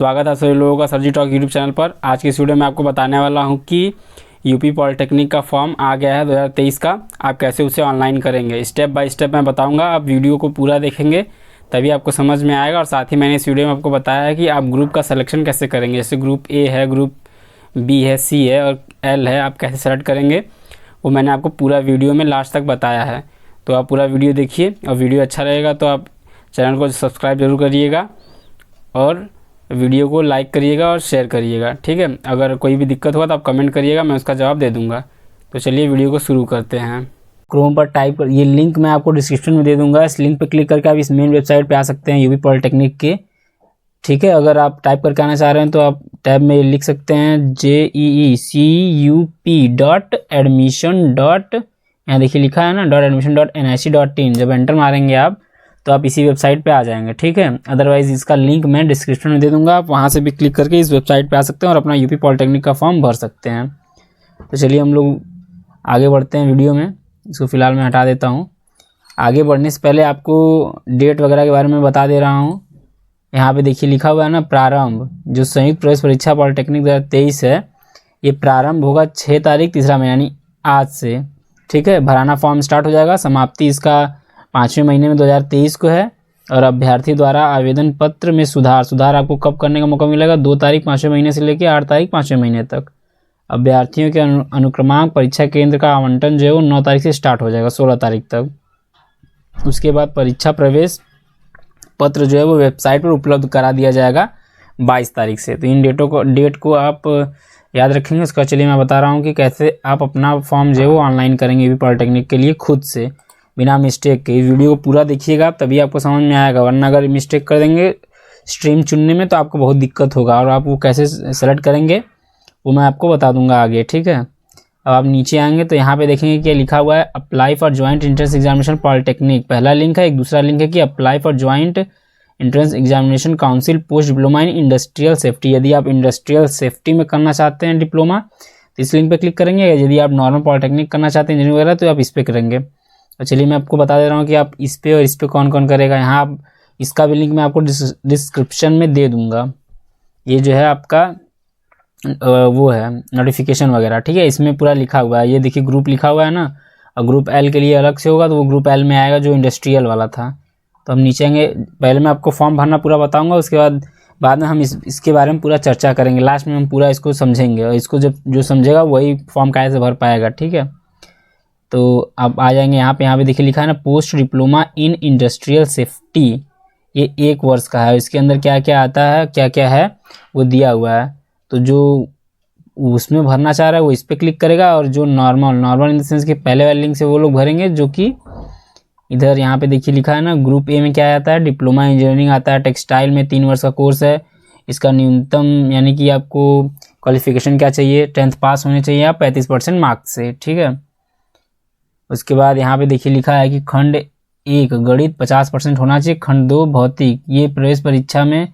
स्वागत है सभी लोगों का सर जी टॉक यूट्यूब चैनल पर। आज की इस वीडियो में आपको बताने वाला हूं कि यूपी पॉलिटेक्निक का फॉर्म आ गया है 2023 का। आप कैसे उसे ऑनलाइन करेंगे स्टेप बाय स्टेप मैं बताऊंगा। आप वीडियो को पूरा देखेंगे तभी आपको समझ में आएगा। और साथ ही मैंने इस वीडियो में आपको बताया है कि आप ग्रुप का सिलेक्शन कैसे करेंगे। जैसे ग्रुप ए है, ग्रुप बी है, सी है और एल है, आप कैसे सेलेक्ट करेंगे वो मैंने आपको पूरा वीडियो में लास्ट तक बताया है। तो आप पूरा वीडियो देखिए और वीडियो अच्छा रहेगा तो आप चैनल को सब्सक्राइब जरूर करिएगा और वीडियो को लाइक करिएगा और शेयर करिएगा, ठीक है। अगर कोई भी दिक्कत होगा तो आप कमेंट करिएगा, मैं उसका जवाब दे दूंगा। तो चलिए वीडियो को शुरू करते हैं। क्रोम पर टाइप कर, ये लिंक मैं आपको डिस्क्रिप्शन में दे दूंगा। इस लिंक पर क्लिक करके आप इस मेन वेबसाइट पे आ सकते हैं यूपी पॉलिटेक्निक के, ठीक है। अगर आप टाइप करके आना चाह रहे हैं तो आप टैब में लिख सकते हैं JEECUP.admission. यहाँ देखिए लिखा है ना .admission.nic.in। जब एंटर मारेंगे आप तो आप इसी वेबसाइट पे आ जाएंगे, ठीक है। अदरवाइज इसका लिंक मैं डिस्क्रिप्शन में दे दूंगा, आप वहाँ से भी क्लिक करके इस वेबसाइट पे आ सकते हैं और अपना यूपी पॉलिटेक्निक का फॉर्म भर सकते हैं। तो चलिए हम लोग आगे बढ़ते हैं वीडियो में। इसको फिलहाल मैं हटा देता हूँ। आगे बढ़ने से पहले आपको डेट वगैरह के बारे में बता दे रहा हूँ। यहाँ पे देखिए लिखा हुआ है ना प्रारंभ, जो संयुक्त प्रवेश परीक्षा पॉलिटेक्निक 2023 है, ये प्रारंभ होगा 6 तारीख तीसरा महीना यानी आज से, ठीक है। भराना फॉर्म स्टार्ट हो जाएगा। समाप्ति इसका 5वें महीने में 2023 को है। और अभ्यर्थी द्वारा आवेदन पत्र में सुधार आपको कब करने का मौका मिलेगा? 2 तारीख 5वें महीने से लेकर 8 तारीख 5वें महीने तक। अभ्यर्थियों के अनुक्रमांक परीक्षा केंद्र का आवंटन जो है वो 9 तारीख से स्टार्ट हो जाएगा 16 तारीख तक। उसके बाद परीक्षा प्रवेश पत्र जो है वो वेबसाइट पर उपलब्ध करा दिया जाएगा 22 तारीख से। तो इन डेट को आप याद रखेंगे। उसका चलिए मैं बता रहा हूँ कि कैसे आप अपना फॉर्म जो है वो ऑनलाइन करेंगे यूपी पॉलिटेक्निक के लिए खुद से बिना मिस्टेक के। वीडियो को पूरा देखिएगा आप, तभी आपको समझ में आएगा। वरना अगर मिस्टेक कर देंगे स्ट्रीम चुनने में तो आपको बहुत दिक्कत होगा। और आप वो कैसे सेलेक्ट करेंगे वो मैं आपको बता दूंगा आगे, ठीक है। अब आप नीचे आएंगे तो यहाँ पे देखेंगे कि लिखा हुआ है apply for joint entrance examination polytechnic, पहला लिंक है। एक दूसरा लिंक है कि apply for joint entrance examination council post diploma in industrial safety. यदि आप इंडस्ट्रियल सेफ्टी में करना चाहते हैं डिप्लोमा तो इस लिंक पे क्लिक करेंगे। यदि आप नॉर्मल पॉलिटेक्निक करना चाहते हैं इंजीनियरिंग वगैरह तो आप इस पर करेंगे। तो चलिए मैं आपको बता दे रहा हूँ कि आप इस पे और इस पे कौन कौन करेगा। यहाँ आप इसका भी लिंक मैं आपको डिस्क्रिप्शन में दे दूँगा। ये जो है आपका वो है नोटिफिकेशन वगैरह, ठीक है। इसमें पूरा लिखा हुआ है। ये देखिए ग्रुप लिखा हुआ है ना, और ग्रुप एल के लिए अलग से होगा तो वो ग्रुप एल में आएगा जो इंडस्ट्रियल वाला था। तो हम नीचे आएंगे, पहले मैं आपको फॉर्म भरना पूरा बताऊंगा, उसके बाद में हम इसके बारे में पूरा चर्चा करेंगे। लास्ट में हम पूरा इसको समझेंगे और इसको जब जो समझेगा वही फॉर्म कैसे भर पाएगा, ठीक है। तो आप आ जाएंगे यहाँ पे देखिए लिखा है ना post diploma in industrial safety. ये 1 वर्ष का है। इसके अंदर क्या क्या आता है, क्या क्या है वो दिया हुआ है। तो जो उसमें भरना चाह रहा है वो इस पर क्लिक करेगा, और जो नॉर्मल इन द सेंस के पहले वाले लिंक से वो लोग भरेंगे, जो कि इधर यहाँ पे देखिए लिखा है ना ग्रुप ए में क्या आता है, डिप्लोमा इंजीनियरिंग आता है। टेक्सटाइल में 3 वर्ष का कोर्स है। इसका न्यूनतम यानी कि आपको क्वालिफिकेशन क्या चाहिए, 10th पास होने चाहिए आप 35% मार्क्स से, ठीक है। उसके बाद यहाँ पे देखिए लिखा है कि खंड 1 गणित 50% होना चाहिए, खंड 2 भौतिक। ये प्रवेश परीक्षा में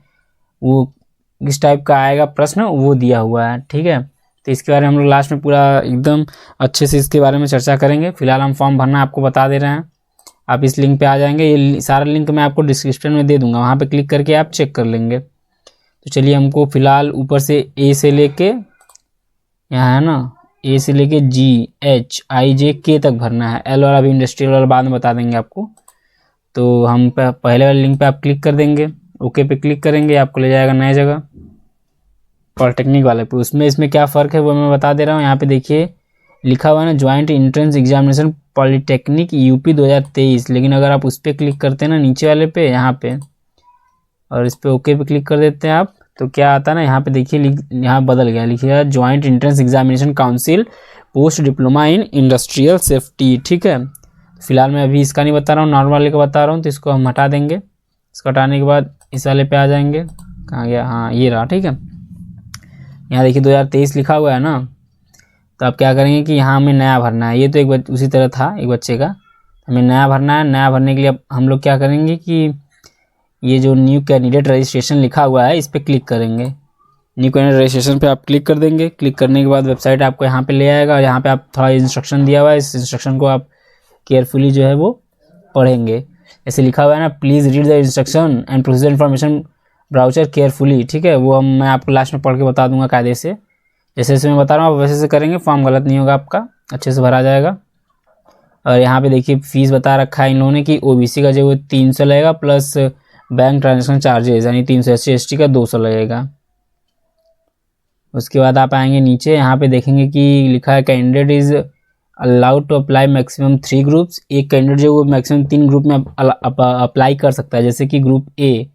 वो किस टाइप का आएगा प्रश्न वो दिया हुआ है, ठीक है। तो इसके बारे में हम लोग लास्ट में पूरा एकदम अच्छे से इसके बारे में चर्चा करेंगे। फिलहाल हम फॉर्म भरना आपको बता दे रहे हैं। आप इस लिंक पे आ जाएंगे। ये सारा लिंक मैं आपको डिस्क्रिप्शन में दे दूंगा, वहाँ पे क्लिक करके आप चेक कर लेंगे। तो चलिए हमको फिलहाल ऊपर से ए से लेके यहाँ है ना ए से लेके GHIJK तक भरना है। एल वाला भी इंडस्ट्रियल वाला बाद में बता देंगे आपको। तो हम पहले वाले लिंक पे आप क्लिक कर देंगे, ओके पे क्लिक करेंगे, आपको ले जाएगा नई जगह पॉलिटेक्निक वाले पे। इसमें क्या फ़र्क है वो मैं बता दे रहा हूँ। यहाँ पे देखिए लिखा हुआ है ना joint entrance examination polytechnic UP 2023। लेकिन अगर आप उस पर क्लिक करते हैं ना नीचे वाले पे यहाँ पे, और इस पर ओके पे क्लिक कर देते हैं आप, तो क्या आता है ना यहाँ पे देखिए यहाँ बदल गया, लिखिएगा joint entrance examination council post diploma in industrial safety, ठीक है। फिलहाल मैं अभी इसका नहीं बता रहा हूँ, नॉर्मल वाले का बता रहा हूँ। तो इसको हम हटा देंगे। इसको हटाने के बाद इस वाले पे आ जाएंगे। कहाँ गया, हाँ ये रहा, ठीक है। यहाँ देखिए 2023 लिखा हुआ है ना, तो आप क्या करेंगे कि यहाँ हमें नया भरना है। ये तो एक उसी तरह था एक बच्चे का, हमें नया भरना है। नया भरने के लिए अब हम लोग क्या करेंगे कि ये जो न्यू कैंडिडेट रजिस्ट्रेशन लिखा हुआ है इस पर क्लिक करेंगे। न्यू कैंडिडेट रजिस्ट्रेशन पे आप क्लिक कर देंगे। क्लिक करने के बाद वेबसाइट आपको यहाँ पे ले आएगा, और यहाँ पे आप थोड़ा इंस्ट्रक्शन दिया हुआ है, इस इंस्ट्रक्शन को आप केयरफुली जो है वो पढ़ेंगे। ऐसे लिखा हुआ है ना please read the instruction and procedure information brochure carefully, ठीक है, वो मैं आपको लास्ट में पढ़ के बता दूंगा कायदे से। जैसे जैसे मैं बता रहा हूँ आप वैसे से करेंगे, फॉर्म गलत नहीं होगा, आपका अच्छे से भरा जाएगा। और यहाँ पे देखिए फीस बता रखा है इन लोगों ने कि ओबीसी का जो 300 लगेगा प्लस बैंक ट्रांजेक्शन चार्जेस यानी 300, SC/ST का 200 लगेगा। उसके बाद आप आएंगे नीचे, यहाँ पे देखेंगे कि लिखा है candidate is allowed to apply maximum 3 groups. एक कैंडिडेट जो वो मैक्सिमम 3 ग्रुप में अप्लाई कर सकता है, जैसे कि group A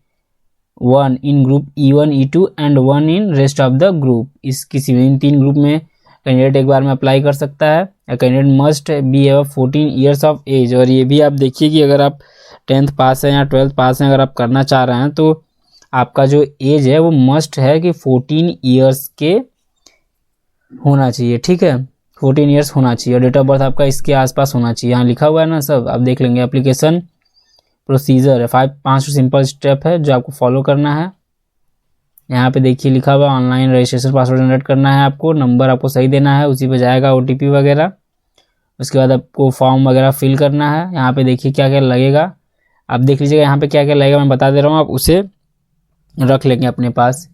1 in group E1 E2 and 1 in rest of the group. इस किसी भी इन 3 ग्रुप में कैंडिडेट एक बार में अप्लाई कर सकता है। कैंडिडेट मस्ट बी एव 14 ईयर्स ऑफ एज। और ये भी आप देखिए कि अगर आप 10th पास है या 12th पास है, अगर आप करना चाह रहे हैं तो आपका जो एज है वो मस्ट है कि 14 ईयर्स के होना चाहिए, ठीक है, 14 ईयर्स होना चाहिए। और डेट ऑफ बर्थ आपका इसके आसपास होना चाहिए। यहाँ लिखा हुआ है ना सब, आप देख लेंगे। एप्लीकेशन प्रोसीजर है 5 सिंपल स्टेप है जो आपको फॉलो करना है। यहाँ पे देखिए लिखा हुआ ऑनलाइन रजिस्ट्रेशन पासवर्ड जनरेट करना है आपको, नंबर आपको सही देना है, उसी पे जाएगा OTP वगैरह। उसके बाद आपको फॉर्म वगैरह फिल करना है। यहाँ पे देखिए क्या क्या लगेगा, आप देख लीजिएगा यहाँ पे क्या क्या लगेगा, मैं बता दे रहा हूँ, आप उसे रख लेंगे अपने पास।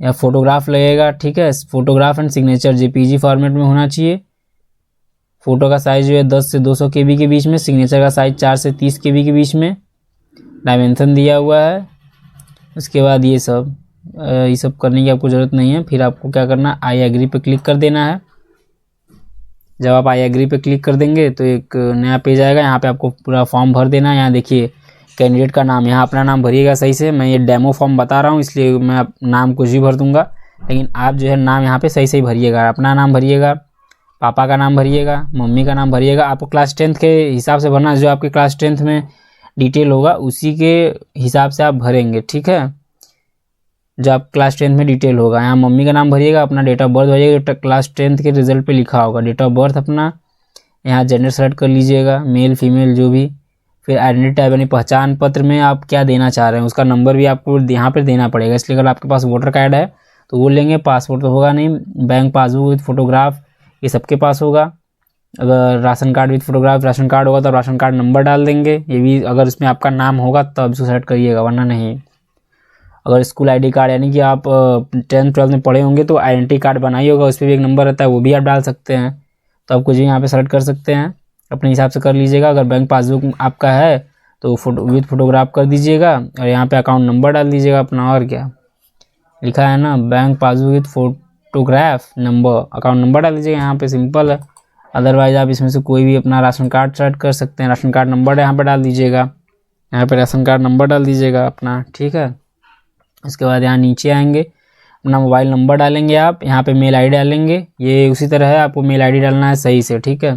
या फोटोग्राफ लगेगा, ठीक है, photograph and signature JPG format में होना चाहिए। फ़ोटो का साइज़ जो है 10 से 200 KB के बीच में, सिग्नेचर का साइज़ 4 से 30 KB के बीच में, डायमेंशन दिया हुआ है। उसके बाद ये सब करने की आपको ज़रूरत नहीं है। फिर आपको क्या करना है, आई एग्री पे क्लिक कर देना है। जब आप आई एग्री पे क्लिक कर देंगे तो एक नया पेज आएगा, यहाँ पे आपको पूरा फॉर्म भर देना है। यहाँ देखिए कैंडिडेट का नाम, यहाँ अपना नाम भरिएगा सही से। मैं ये डेमो फॉर्म बता रहा हूँ इसलिए मैं नाम कुछ भी भर दूंगा, लेकिन आप जो है नाम यहाँ पे सही सही भरिएगा। अपना नाम भरिएगा, पापा का नाम भरिएगा, मम्मी का नाम भरिएगा। आपको क्लास 10th के हिसाब से भरना है, जो आपके क्लास 10th में डिटेल होगा उसी के हिसाब से आप भरेंगे, ठीक है, जो आप क्लास 10th में डिटेल होगा। यहाँ मम्मी का नाम भरिएगा, अपना डेट ऑफ बर्थ भरिएगा, क्लास 10th के रिजल्ट पे लिखा होगा डेट ऑफ बर्थ अपना। यहाँ जेंडर सेलेक्ट कर लीजिएगा, मेल फीमेल जो भी। फिर आइडेंटिटी टाइप यानी पहचान पत्र में आप क्या देना चाह रहे हैं उसका नंबर भी आपको यहाँ पर देना पड़ेगा। इसलिए अगर आपके पास वोटर कार्ड है तो वो लेंगे, पासपोर्ट तो होगा नहीं, बैंक पासबुक विथ फोटोग्राफ ये सबके पास होगा। अगर ration card with photograph ration card होगा तो राशन कार्ड नंबर डाल देंगे, ये भी अगर इसमें आपका नाम होगा तब इसको सेलेक्ट करिएगा, वरना नहीं। अगर स्कूल ID कार्ड यानी कि आप 10th 12th में पढ़े होंगे तो आइडेंटिटी कार्ड बनाई होगा, उस पर भी एक नंबर रहता है, वो भी आप डाल सकते हैं। तो आप कुछ भी यहाँ पे सेलेक्ट कर सकते हैं, अपने हिसाब से कर लीजिएगा। अगर बैंक पासबुक आपका है तो विथ फोटोग्राफ कर दीजिएगा और यहाँ पे अकाउंट नंबर डाल दीजिएगा अपना। और क्या लिखा है ना, bank passbook with photograph number, account number डाल दीजिएगा, यहाँ पे सिंपल है। अदरवाइज आप इसमें से कोई भी अपना राशन कार्ड सेलेक्ट कर सकते हैं, राशन कार्ड नंबर यहाँ पर डाल दीजिएगा, यहाँ पे राशन कार्ड नंबर डाल दीजिएगा अपना, ठीक है। उसके बाद यहाँ नीचे आएंगे, अपना मोबाइल नंबर डालेंगे आप, यहाँ पे मेल ID डालेंगे, ये उसी तरह है, आपको मेल ID डालना है सही से, ठीक है।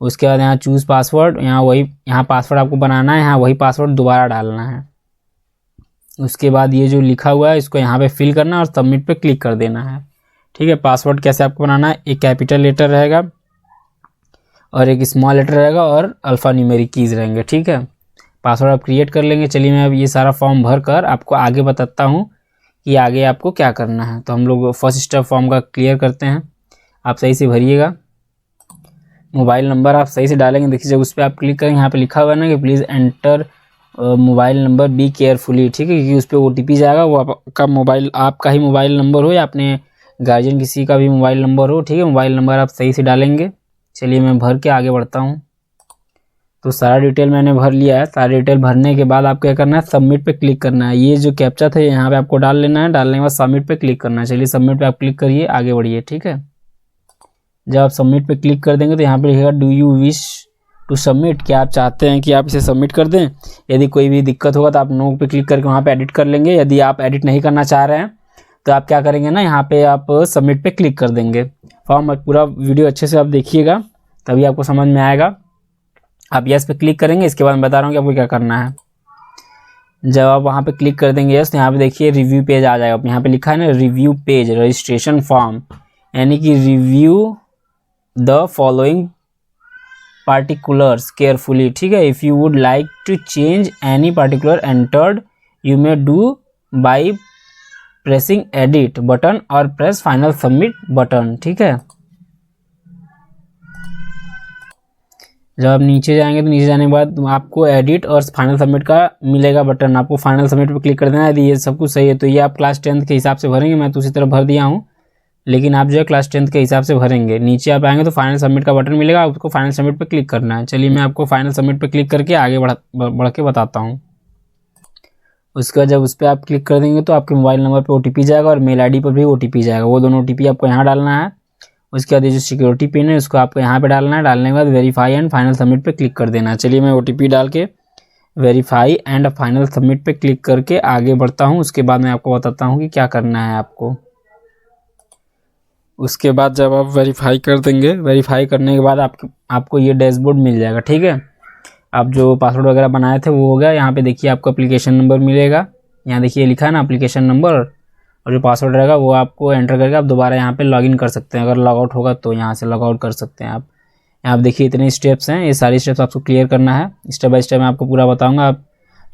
उसके बाद यहाँ चूज़ पासवर्ड, यहाँ पासवर्ड आपको बनाना है, यहाँ वही पासवर्ड दोबारा डालना है। उसके बाद ये जो लिखा हुआ है इसको यहाँ पे फिल करना और सबमिट पे क्लिक कर देना है, ठीक है। पासवर्ड कैसे आपको बनाना है, एक कैपिटल लेटर रहेगा और एक स्मॉल लेटर रहेगा और अल्फ़ा न्यूमेरिक कीज़ रहेंगे, ठीक है। पासवर्ड आप क्रिएट कर लेंगे। चलिए मैं अब ये सारा फॉर्म भर कर आपको आगे बताता हूँ कि आगे आपको क्या करना है। तो हम लोग फर्स्ट स्टेप फॉर्म का क्लियर करते हैं, आप सही से भरिएगा। मोबाइल नंबर आप सही से डालेंगे, देखिए जब उस पर आप क्लिक करेंगे यहाँ पे लिखा हुआ है ना कि please enter mobile number be carefully, ठीक है, क्योंकि उस पर OTP जाएगा, वो आपका मोबाइल आपका ही मोबाइल नंबर हो या अपने गार्जियन किसी का भी मोबाइल नंबर हो, ठीक है। मोबाइल नंबर आप सही से डालेंगे। चलिए मैं भर के आगे बढ़ता हूँ। तो सारा डिटेल मैंने भर लिया है। सारा डिटेल भरने के बाद आपको क्या करना है, सबमिट पे क्लिक करना है। ये जो कैप्चा था यहाँ पे आपको डाल लेना है, डालने के बाद सबमिट पे क्लिक करना है। चलिए सबमिट पे आप क्लिक करिए, आगे बढ़िए, ठीक है। जब आप सबमिट पे क्लिक कर देंगे तो यहाँ पे लिखेगा do you wish to submit, क्या आप चाहते हैं कि आप इसे सबमिट कर दें। यदि कोई भी दिक्कत होगा तो आप नो पे क्लिक करके वहाँ पे एडिट कर लेंगे। यदि आप एडिट नहीं करना चाह रहे हैं तो आप क्या करेंगे ना, यहाँ पे आप सबमिट पे क्लिक कर देंगे। फॉर्म पूरा वीडियो अच्छे से आप देखिएगा तभी आपको समझ में आएगा। आप यस पे क्लिक करेंगे, इसके बाद मैं बता रहा हूँ कि आपको क्या करना है। जब आप वहाँ पे क्लिक कर देंगे यस, तो यहाँ पे देखिए रिव्यू पेज आ जाएगा। यहाँ पे लिखा है ना रिव्यू पेज रजिस्ट्रेशन फॉर्म, यानी कि review the following particulars carefully, ठीक है। If you would like to change any particular entered you may do by pressing edit button और प्रेस फाइनल सबमिट बटन, ठीक है। जब आप नीचे जाएंगे तो नीचे जाने के बाद आपको एडिट और फाइनल सबमिट का मिलेगा बटन, आपको फाइनल सबमिट पर क्लिक कर देना है। यदि ये सब कुछ सही है तो ये आप क्लास 10th के हिसाब से भरेंगे, मैं तो उसी तरह भर दिया हूँ, लेकिन आप जो है क्लास 10th के हिसाब से भरेंगे। नीचे आप आएंगे तो फाइनल सबमिट का बटन मिलेगा, आपको फाइनल सबमिट पर क्लिक करना है। चलिए मैं आपको फाइनल सबमिट पर क्लिक करके आगे बढ़ के बताता हूँ। उसके बाद जब उस पर आप क्लिक कर देंगे तो आपके मोबाइल नंबर पे OTP जाएगा और मेल ID पर भी OTP जाएगा, वो दोनों OTP आपको यहाँ डालना है। उसके बाद ये जो सिक्योरिटी पिन है उसको आपको यहाँ पे डालना है। डालने के बाद वेरीफाई एंड फाइनल सबमिट पे क्लिक कर देना है। चलिए मैं OTP डाल के वेरीफाई एंड फाइनल सबमिट पे क्लिक करके आगे बढ़ता हूँ। उसके बाद मैं आपको बताता हूँ कि क्या करना है आपको। उसके बाद जब आप वेरीफाई कर देंगे, वेरीफाई करने के बाद आपको ये डैशबोर्ड मिल जाएगा, ठीक है। आप जो पासवर्ड वगैरह बनाए थे वो हो गया। यहाँ पे देखिए आपको एप्लीकेशन नंबर मिलेगा, यहाँ देखिए लिखा है ना एप्लीकेशन नंबर, और जो पासवर्ड रहेगा वो आपको एंटर करके आप दोबारा यहाँ पे लॉगिन कर सकते हैं। अगर लॉगआउट होगा तो यहाँ से लॉगआउट कर सकते हैं आप। यहाँ आप देखिए इतने स्टेप्स हैं, ये सारी स्टेप्स आपको क्लियर करना है। स्टेप बाय स्टेप मैं आपको पूरा बताऊँगा, आप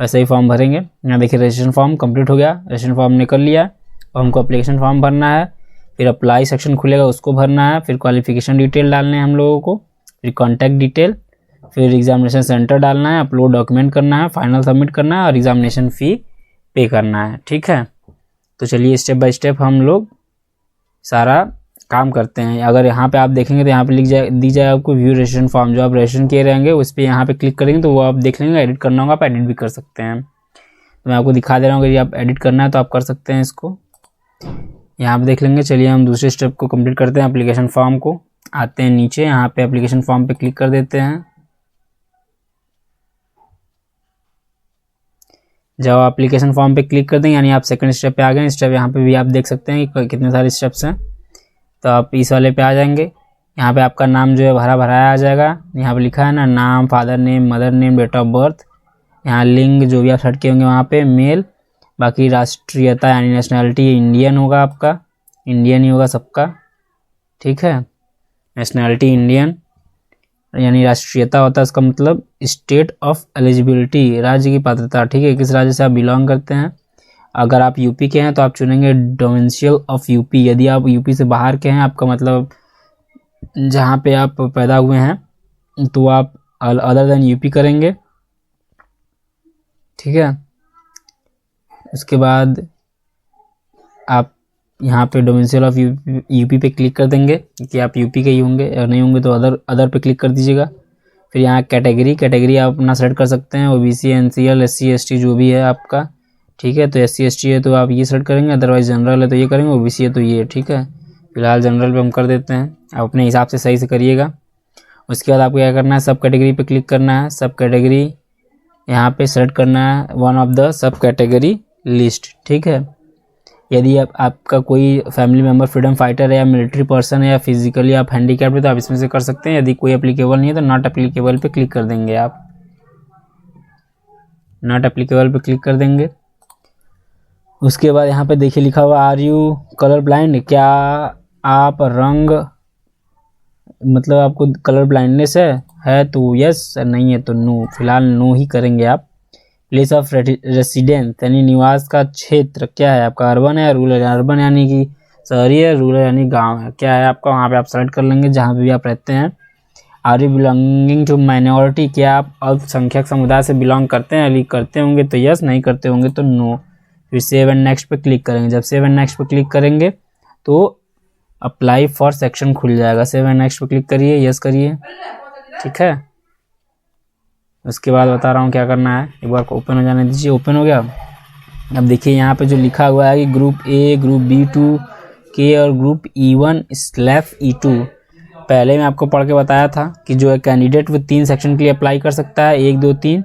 वैसे ही फॉर्म भरेंगे। यहाँ देखिए रजिस्ट्रेशन फॉर्म कंप्लीट हो गया, रजिस्ट्रेशन फॉर्म निकल लिया और हमको एप्लीकेशन फॉर्म भरना है। फिर अप्लाई सेक्शन खुलेगा, उसको भरना है। फिर क्वालिफिकेशन डिटेल डालने हैं हम लोगों को, फिर कॉन्टैक्ट डिटेल, फिर एग्जामिनेशन सेंटर डालना है, अपलोड डॉक्यूमेंट करना है, फाइनल सबमिट करना है और एग्जामिनेशन फ़ी पे करना है, ठीक है। तो चलिए स्टेप बाय स्टेप हम लोग सारा काम करते हैं। अगर यहाँ पे आप देखेंगे तो यहाँ पे दी जाए आपको व्यू रजिस्ट्रेशन फॉर्म, जो आप रजिस्ट्रेशन किए रहेंगे उस पर यहाँ पे क्लिक करेंगे तो वो आप देख लेंगे। एडिट करना होगा, आप एडिट भी कर सकते हैं। तो मैं आपको दिखा दे रहा हूँ कि आप एडिट करना है तो आप कर सकते हैं इसको, यहाँ पे देख लेंगे। चलिए हम दूसरे स्टेप को कंप्लीट करते हैं। एप्लीकेशन फॉर्म को आते हैं नीचे, यहाँ पे एप्लीकेशन फॉर्म पे क्लिक कर देते हैं। जब आप एप्लीकेशन फॉर्म पे क्लिक कर देंगे यानी आप सेकंड स्टेप पे आ गए। स्टेप यहाँ पे भी आप देख सकते हैं कि कितने सारे स्टेप्स हैं, तो आप इस वाले पे आ जाएंगे। यहाँ पे आपका नाम जो है भराया आ जाएगा। यहाँ पे लिखा है ना नाम, father name, mother name, date of birth, यहाँ लिंग जो भी आप सर्च किए होंगे वहाँ पे मेल, बाकी राष्ट्रीयता यानी नेशनैलिटी इंडियन होगा, आपका इंडियन ही होगा सबका, ठीक है। नेशनैलिटी इंडियन यानी राष्ट्रीयता होता है इसका मतलब स्टेट ऑफ एलिजिबिलिटी, राज्य की पात्रता, ठीक है, किस राज्य से आप बिलोंग करते हैं। अगर आप यूपी के हैं तो आप चुनेंगे डोमेंशियल ऑफ यूपी। यदि आप यूपी से बाहर के हैं, आपका मतलब जहाँ पे आप पैदा हुए हैं, तो आप अदर देन यूपी करेंगे, ठीक है। उसके बाद आप यहाँ पे डोमेंशियल ऑफ यूपी पे क्लिक कर देंगे कि आप यूपी के ही होंगे, और नहीं होंगे तो अदर पे क्लिक कर दीजिएगा। फिर यहाँ कैटेगरी आप अपना सेलेक्ट कर सकते हैं, OBC, NCL, SC ST जो भी है आपका, ठीक है। तो SC ST है तो आप ये सेलेक्ट करेंगे, अदरवाइज जनरल है तो ये करेंगे, OBC है तो ये, ठीक है। फिलहाल जनरल पे हम कर देते हैं, आप अपने हिसाब से सही से करिएगा। उसके बाद आपको क्या करना है, सब कैटेगरी पे क्लिक करना है। सब कैटेगरी यहाँ पे सेलेक्ट करना है one of the sub category list, ठीक है। यदि आपका कोई फैमिली मेम्बर फ्रीडम फाइटर है या मिलिट्री पर्सन है या फिजिकली आप हैंडीकैप्ड है तो आप इसमें से कर सकते हैं। यदि कोई एप्लीकेबल नहीं है तो नॉट एप्लीकेबल पे क्लिक कर देंगे, आप नॉट एप्लीकेबल पे क्लिक कर देंगे। उसके बाद यहाँ पे देखिए लिखा हुआ आर यू कलर ब्लाइंड, क्या आप रंग मतलब आपको कलर ब्लाइंडनेस है तो यस, नहीं है तो नो। फिलहाल नो ही करेंगे आप। प्लेस ऑफ रेसिडेंस यानी निवास का क्षेत्र क्या है आपका, अर्बन है या रूरल है। अर्बन यानी कि शहरी है, रूरल यानी गांव है, क्या है आपका, वहाँ पे आप सेलेक्ट कर लेंगे जहाँ पे भी आप रहते हैं। Are you belonging to minority, क्या आप अल्पसंख्यक समुदाय से बिलोंग करते हैं, यदि करते होंगे तो यस, नहीं करते होंगे तो नो। फिर सेव एंड नेक्स्ट पे क्लिक करेंगे। जब सेव एंड नेक्स्ट पे क्लिक करेंगे तो अप्लाई फॉर सेक्शन खुल जाएगा। सेव एंड नेक्स्ट पे क्लिक करिए, यस करिए, ठीक है। उसके बाद बता रहा हूँ क्या करना है, एक बार ओपन हो जाने दीजिए। ओपन हो गया। अब देखिए यहाँ पे जो लिखा हुआ है कि ग्रुप A, ग्रुप B2 के और ग्रुप E1/E2, पहले मैं आपको पढ़ के बताया था कि जो है कैंडिडेट वो 3 सेक्शन के लिए अप्लाई कर सकता है, 1, 2, 3,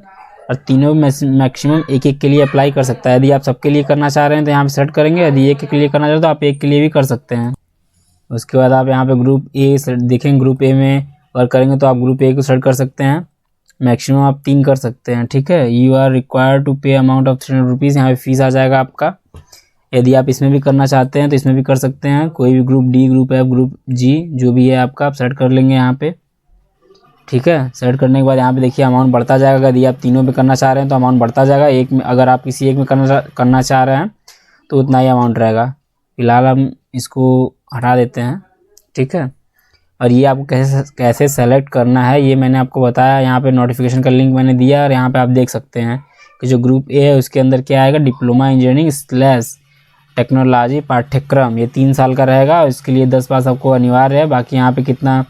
और तीनों मैक्सिमम एक के लिए अप्लाई कर सकता है। यदि आप सबके लिए करना चाह रहे हैं तो यहाँ पे सेलेक्ट करेंगे, यदि एक के लिए करना चाहते हो तो आप एक के लिए भी कर सकते हैं। उसके बाद आप यहाँ पे ग्रुप A देखेंगे, ग्रुप A में अगर करेंगे तो आप ग्रुप A को सेलेक्ट कर सकते हैं। मैक्सिमम आप 3 कर सकते हैं, ठीक है। यू आर रिक्वायर्ड टू पे अमाउंट ऑफ 300 रुपीज़, यहाँ पे फीस आ जाएगा आपका। यदि आप इसमें भी करना चाहते हैं तो इसमें भी कर सकते हैं, कोई भी group D, group F, group G जो भी है आपका, आप सेलेक्ट कर लेंगे यहाँ पे, ठीक है। सेलेक्ट करने के बाद यहाँ पे देखिए अमाउंट बढ़ता जाएगा। यदि आप तीनों पे करना चाह रहे हैं तो अमाउंट बढ़ता जाएगा। एक में अगर आप किसी एक में करना चाह रहे हैं तो उतना ही अमाउंट रहेगा। फिलहाल हम इसको हटा देते हैं, ठीक है। और ये आपको कैसे सेलेक्ट करना है ये मैंने आपको बताया। यहाँ पे नोटिफिकेशन का लिंक मैंने दिया और यहाँ पे आप देख सकते हैं कि जो ग्रुप ए है उसके अंदर क्या आएगा, डिप्लोमा इंजीनियरिंग / टेक्नोलॉजी पाठ्यक्रम, ये 3 साल का रहेगा। इसके लिए 10 पास आपको अनिवार्य है। बाकी यहाँ पे कितना,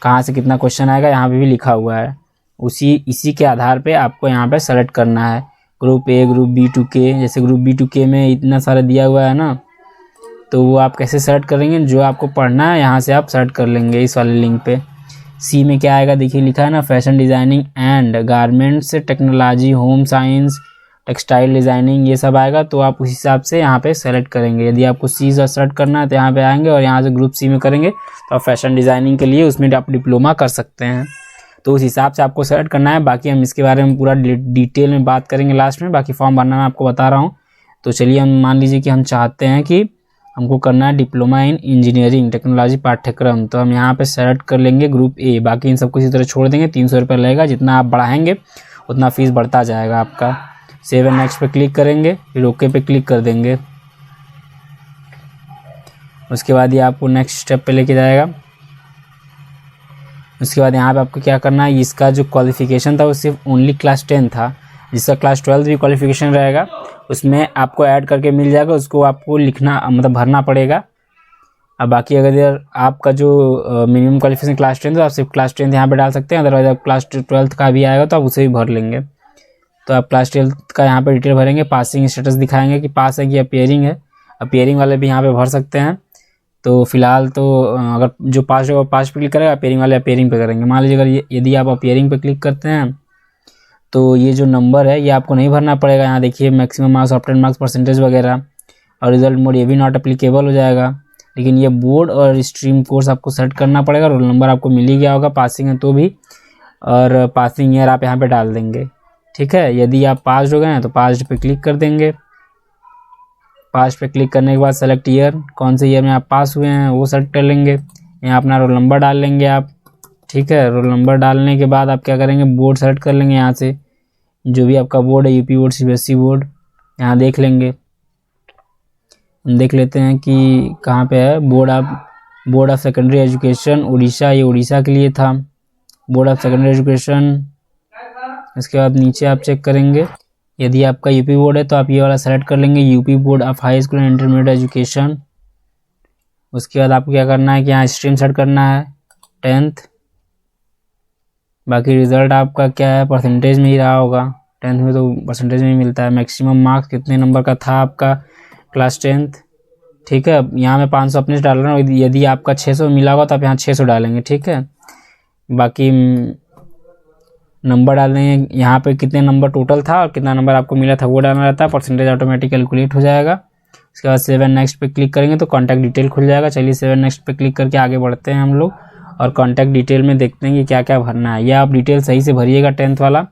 कहाँ से कितना क्वेश्चन आएगा यहाँ पे भी लिखा हुआ है। इसी के आधार पे आपको यहाँ पे सेलेक्ट करना है group A, group B two के। जैसे ग्रुप बी टू के में इतना सारा दिया हुआ है ना, तो वो आप कैसे सेलेक्ट करेंगे, जो आपको पढ़ना है यहाँ से आप सेलेक्ट कर लेंगे इस वाले लिंक पे। सी में क्या आएगा, देखिए लिखा है ना, fashion designing and garments technology, home science, textile designing, ये सब आएगा। तो आप उस हिसाब से यहाँ पे सेलेक्ट करेंगे। यदि आपको सी से सेलेक्ट करना है तो यहाँ पे आएंगे और यहाँ से ग्रुप सी में करेंगे तो आप फैशन डिज़ाइनिंग के लिए उसमें आप डिप्लोमा कर सकते हैं। तो उस हिसाब से आपको सेलेक्ट करना है। बाकी हम इसके बारे में पूरा डिटेल में बात करेंगे लास्ट में। बाकी फॉर्म भरना मैं आपको बता रहा हूँ। तो चलिए हम मान लीजिए कि हम चाहते हैं कि हमको करना है डिप्लोमा इन इंजीनियरिंग टेक्नोलॉजी पाठ्यक्रम, तो हम यहाँ पे सेलेक्ट कर लेंगे ग्रुप ए। बाकी इन सबको इसी तरह छोड़ देंगे। 300 रुपये लगेगा, जितना आप बढ़ाएंगे उतना फीस बढ़ता जाएगा आपका। सेव एंड नेक्स्ट पे क्लिक करेंगे, फिर ओके पे क्लिक कर देंगे। उसके बाद ये आपको नेक्स्ट स्टेप पे लेके जाएगा। उसके बाद यहाँ पे आपको क्या करना है, इसका जो क्वालिफ़िकेशन था वो सिर्फ ओनली क्लास 10 था। जिसका क्लास 12 भी क्वालिफ़िकेशन रहेगा उसमें आपको ऐड करके मिल जाएगा, उसको आपको लिखना मतलब भरना पड़ेगा। अब बाकी अगर आपका जो मिनिमम क्वालिफिकेशन क्लास 10 तो आप सिर्फ क्लास 10 यहाँ पे डाल सकते हैं। अदरवाइज आप क्लास 12 का भी आएगा तो आप उसे भी भर लेंगे। तो आप क्लास 12 का यहाँ पे डिटेल भरेंगे। पासिंग स्टेटस दिखाएंगे कि पास है कि अपियरिंग है। अपियरिंग वाले भी यहाँ पे भर सकते हैं। तो फिलहाल तो अगर जो पास होगा पास पे क्लिक करेगा, अपियरिंग वाले अपियरिंग पे करेंगे। मान लीजिए अगर यदि आप अपियरिंग पे क्लिक करते हैं तो ये जो नंबर है ये आपको नहीं भरना पड़ेगा। यहाँ देखिए maximum marks, obtain marks, percentage वगैरह और रिजल्ट मोड ये भी नॉट एप्लीकेबल हो जाएगा। लेकिन ये बोर्ड और स्ट्रीम कोर्स आपको सेलेक्ट करना पड़ेगा। रोल नंबर आपको मिल ही गया होगा, पासिंग है तो भी, और पासिंग ईयर आप यहाँ पे डाल देंगे। ठीक है, यदि आप पास हो गए हैं तो पास पे क्लिक कर देंगे। पास पे क्लिक करने के बाद सेलेक्ट ईयर, कौन से ईयर में आप पास हुए हैं वो सेलेक्ट कर लेंगे। यहाँ अपना रोल नंबर डाल लेंगे आप। ठीक है, रोल नंबर डालने के बाद आप क्या करेंगे, बोर्ड सेलेक्ट कर लेंगे। यहाँ से जो भी आपका बोर्ड है, यूपी बोर्ड, सीबीएसई बोर्ड, यहाँ देख लेंगे। देख लेते हैं कि कहाँ पे है board of secondary education Orissa, ये उड़ीसा के लिए था बोर्ड ऑफ सेकेंडरी एजुकेशन। इसके बाद नीचे आप चेक करेंगे, यदि आपका यूपी बोर्ड है तो आप ये वाला सेलेक्ट कर लेंगे, UP board of high school and intermediate education. उसके बाद आपको क्या करना है कि यहाँ स्ट्रीम सेट करना है 10th। बाकी रिजल्ट आपका क्या है, परसेंटेज में ही रहा होगा। 10th में तो परसेंटेज में ही मिलता है। मैक्सिमम मार्क्स कितने नंबर का था आपका क्लास 10th। ठीक है, यहाँ मैं 500 अपने से डाल रहा हूँ। यदि आपका 600 मिला होगा तो आप यहाँ 600 डालेंगे। ठीक है, बाकी नंबर डाल देंगे। यहाँ पे कितने नंबर टोटल था और कितना नंबर आपको मिला था वो डालना रहता है। परसेंटेज ऑटोमेटिक कैलकुलेट हो जाएगा। उसके बाद सेव एंड नेक्स्ट पे क्लिक करेंगे तो कॉन्टैक्ट डिटेल खुल जाएगा। चलिए सेव एंड नेक्स्ट पे क्लिक करके आगे बढ़ते हैं हम लोग और कॉन्टैक्ट डिटेल में देखते हैं कि क्या क्या भरना है। यह आप डिटेल सही से भरिएगा 10th वाला।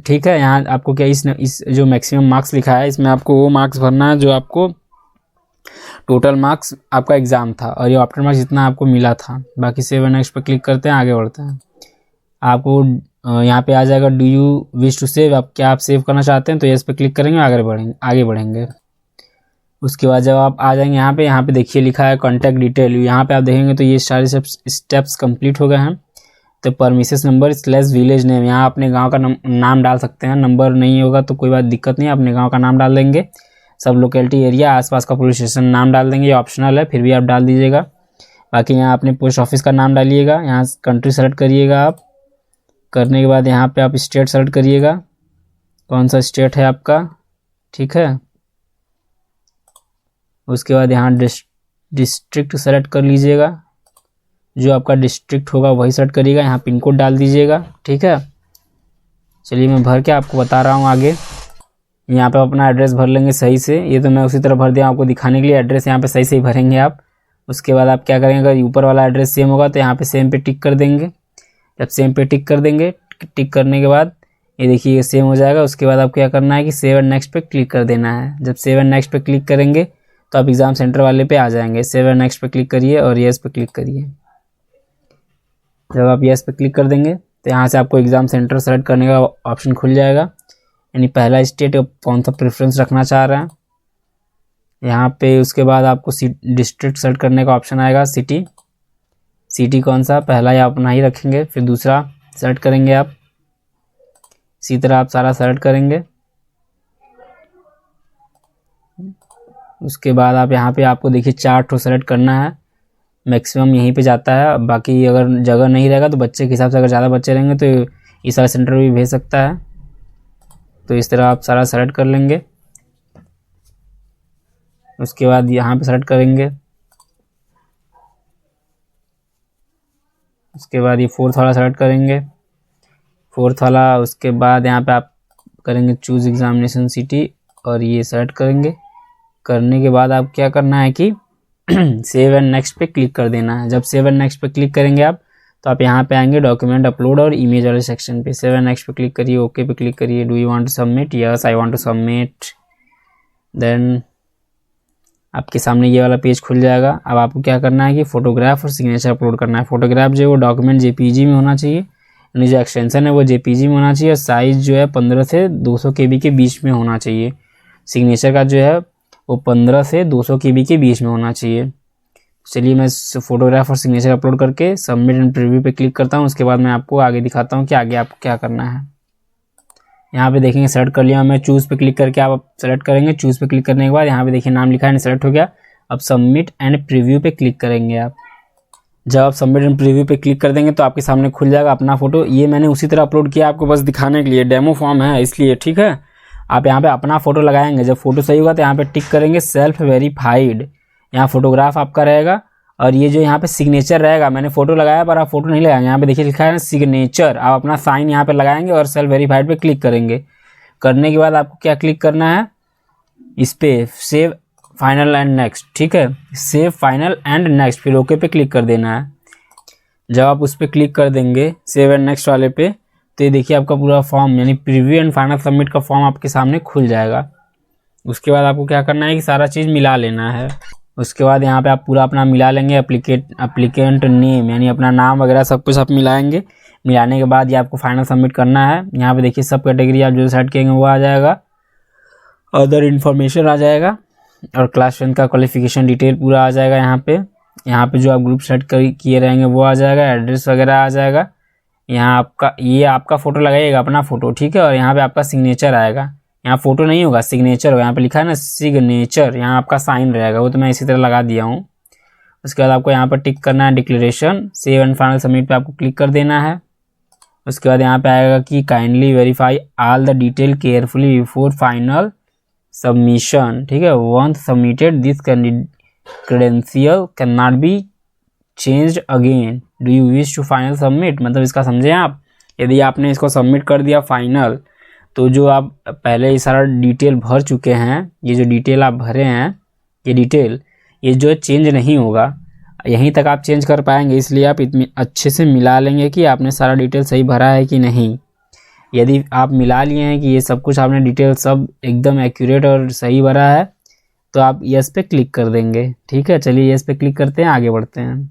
ठीक है, यहाँ आपको क्या इस जो मैक्सिमम मार्क्स लिखा है इसमें आपको वो मार्क्स भरना है जो आपको टोटल मार्क्स आपका एग्ज़ाम था और ये ऑप्टेन मार्क्स जितना आपको मिला था। बाकी सेव एंड नेक्स्ट पे क्लिक करते हैं, आगे बढ़ते हैं। आपको यहाँ पे आ जाएगा do you wish to save, आप सेव करना चाहते हैं तो यस पे क्लिक करेंगे, आगे बढ़ेंगे। उसके बाद जब आप आ जाएंगे यहाँ पे देखिए लिखा है कॉन्टैक्ट डिटेल। यहाँ पे आप देखेंगे तो ये सारे स्टेप्स कंप्लीट हो गए हैं। तो परमिसेस नंबर / विलेज नेम, यहाँ अपने गांव का नाम डाल सकते हैं। नंबर नहीं होगा तो कोई बात दिक्कत नहीं, अपने गांव का नाम डाल देंगे। सब लोकेलिटी एरिया, आसपास का पुलिस स्टेशन नाम डाल देंगे। ये ऑप्शनल है, फिर भी आप डाल दीजिएगा। बाकी यहाँ अपने पोस्ट ऑफिस का नाम डालिएगा। यहाँ कंट्री सेलेक्ट करिएगा आप। करने के बाद यहाँ पे आप स्टेट सेलेक्ट करिएगा, कौन सा स्टेट है आपका। ठीक है, उसके बाद यहाँ डिस्ट्रिक्ट सेलेक्ट कर लीजिएगा। जो आपका डिस्ट्रिक्ट होगा वही सेलेक्ट करिएगा। यहाँ पिन कोड डाल दीजिएगा। ठीक है, चलिए मैं भर के आपको बता रहा हूँ आगे। यहाँ पे अपना एड्रेस भर लेंगे सही से। ये तो मैं उसी तरह भर दिया आपको दिखाने के लिए। एड्रेस यहाँ पे सही से ही भरेंगे आप। उसके बाद आप क्या करेंगे, अगर ऊपर वाला एड्रेस सेम होगा तो यहाँ पे सेम पे टिक कर देंगे। जब सेम पे टिक कर देंगे, टिक करने के बाद ये देखिए ये सेम हो जाएगा। उसके बाद आप क्या करना है कि सेव एंड नेक्स्ट पे क्लिक कर देना है। जब सेव एंड नेक्स्ट पे क्लिक करेंगे तो आप एग्ज़ाम सेंटर वाले पे आ जाएंगे। सेव एंड नेक्स्ट पे क्लिक करिए और येस पे क्लिक करिए। जब आप येस पे क्लिक कर देंगे तो यहाँ से आपको एग्ज़ाम सेंटर सेलेक्ट करने का ऑप्शन खुल जाएगा। यानी पहला स्टेट कौन सा प्रेफरेंस रखना चाह रहे हैं यहाँ पे। उसके बाद आपको डिस्ट्रिक्ट सेलेक्ट करने का ऑप्शन आएगा, सिटी कौन सा, पहला या अपना ही रखेंगे, फिर दूसरा सेलेक्ट करेंगे आप, इसी तरह आप सारा सेलेक्ट करेंगे। उसके बाद आप यहाँ पे आपको देखिए 4 ठो सेलेक्ट करना है, मैक्सिमम यहीं पे जाता है। बाकी अगर जगह नहीं रहेगा तो बच्चे के हिसाब से, अगर ज़्यादा बच्चे रहेंगे तो इस सारा सेंटर भी भेज सकता है। तो इस तरह आप सारा सेलेक्ट कर लेंगे। उसके बाद यहाँ पे सेलेक्ट करेंगे। उसके बाद ये 4th वाला सेलेक्ट करेंगे, 4th वाला। उसके बाद यहाँ पे आप करेंगे चूज़ एग्जामिनेशन सिटी और ये सेलेक्ट करेंगे। करने के बाद आप क्या करना है कि सेव एंड नेक्स्ट पे क्लिक कर देना है। जब सेव एंड नेक्स्ट पे क्लिक करेंगे आप तो आप यहाँ पे आएंगे डॉक्यूमेंट अपलोड और इमेज वाले सेक्शन पे। सेव एंड नेक्स्ट पे क्लिक करिए, ओके पे क्लिक करिए। Do you want to submit? Yes I want to submit. Then आपके सामने ये वाला पेज खुल जाएगा। अब आपको क्या करना है कि फ़ोटोग्राफ और सिग्नेचर अपलोड करना है। फ़ोटोग्राफ जो है वो डॉक्यूमेंट जेपीजी में होना चाहिए, यानी जो एक्सटेंशन है वो जेपीजी में होना चाहिए और साइज़ जो है 15 से 200 KB के बीच में होना चाहिए। सिग्नेचर का जो है वो 15 से 200 KB के बीच में होना चाहिए। चलिए मैं फ़ोटोग्राफ और सिग्नेचर अपलोड करके सबमिट एंड प्रीव्यू पे क्लिक करता हूँ। उसके बाद मैं आपको आगे दिखाता हूँ कि आगे आपको क्या करना है। यहाँ पे देखेंगे सेलेक्ट कर लिया मैं, चूज़ पे क्लिक करके आप सेलेक्ट करेंगे। चूज़ पे क्लिक करने के बाद यहाँ पे देखिए नाम लिखा है, सेलेक्ट हो गया। अब सबमिट एंड प्रीव्यू पे क्लिक करेंगे आप। जब आप सबमिट एंड प्रीव्यू पे क्लिक कर देंगे तो आपके सामने खुल जाएगा अपना फ़ोटो। ये मैंने उसी तरह अपलोड किया आपको बस दिखाने के लिए, डेमो फॉर्म है इसलिए, ठीक है। आप यहाँ पे अपना फ़ोटो लगाएंगे। जब फ़ोटो सही होगा तो यहाँ पे टिक करेंगे सेल्फ वेरीफाइड, यहाँ फोटोग्राफ आपका रहेगा और ये जो यहाँ पे सिग्नेचर रहेगा, मैंने फ़ोटो लगाया पर आप फोटो नहीं लगाएंगे। यहाँ पे देखिए लिखा है सिग्नेचर, आप अपना साइन यहाँ पे लगाएंगे और सेल्फ वेरीफाइड पे क्लिक करेंगे। करने के बाद आपको क्या क्लिक करना है, इस पे सेव फाइनल एंड नेक्स्ट, ठीक है। सेव फाइनल एंड नेक्स्ट, फिर ओके पे क्लिक कर देना है। जब आप उस पर क्लिक कर देंगे सेव एंड नेक्स्ट वाले पे तो ये देखिए आपका पूरा फॉर्म यानी प्रीव्यू एंड फाइनल सबमिट का फॉर्म आपके सामने खुल जाएगा। उसके बाद आपको क्या करना है कि सारा चीज़ मिला लेना है। उसके बाद यहाँ पे आप पूरा अपना मिला लेंगे, एप्लीकेंट नेम यानी अपना नाम वगैरह सब कुछ आप मिलाएंगे। मिलाने के बाद ये आपको फाइनल सबमिट करना है। यहाँ पे देखिए सब कैटेगरी आप जो सेलेक्ट करेंगे वो आ जाएगा, अदर इन्फॉर्मेशन आ जाएगा और क्लास 10 का क्वालिफिकेशन डिटेल पूरा आ जाएगा। यहाँ पे जो आप ग्रुप सेट किए रहेंगे वो आ जाएगा, एड्रेस वगैरह आ जाएगा। यहाँ आपका ये आपका फ़ोटो लगाइएगा, अपना फ़ोटो, ठीक है। और यहाँ पे आपका सिग्नेचर आएगा, यहाँ फ़ोटो नहीं होगा सिग्नेचर होगा। यहाँ पे लिखा है ना सिग्नेचर, यहाँ आपका साइन रहेगा, वो तो मैं इसी तरह लगा दिया हूँ। उसके बाद आपको यहाँ पर टिक करना है declaration, save and final submit पे आपको क्लिक कर देना है। उसके बाद यहाँ पे आएगा कि kindly verify all the detail carefully before final submission, ठीक है। Once submitted this credential can not be changed again, do you wish to final submit, मतलब इसका समझे आप। यदि आपने इसको सबमिट कर दिया फाइनल तो जो आप पहले ये सारा डिटेल भर चुके हैं, ये जो डिटेल आप भरे हैं ये डिटेल ये जो चेंज नहीं होगा, यहीं तक आप चेंज कर पाएंगे। इसलिए आप इतनी अच्छे से मिला लेंगे कि आपने सारा डिटेल सही भरा है कि नहीं। यदि आप मिला लिए हैं कि ये सब कुछ आपने डिटेल सब एकदम एक्यूरेट और सही भरा है तो आप यस पे क्लिक कर देंगे, ठीक है। चलिए यस पे क्लिक करते हैं, आगे बढ़ते हैं।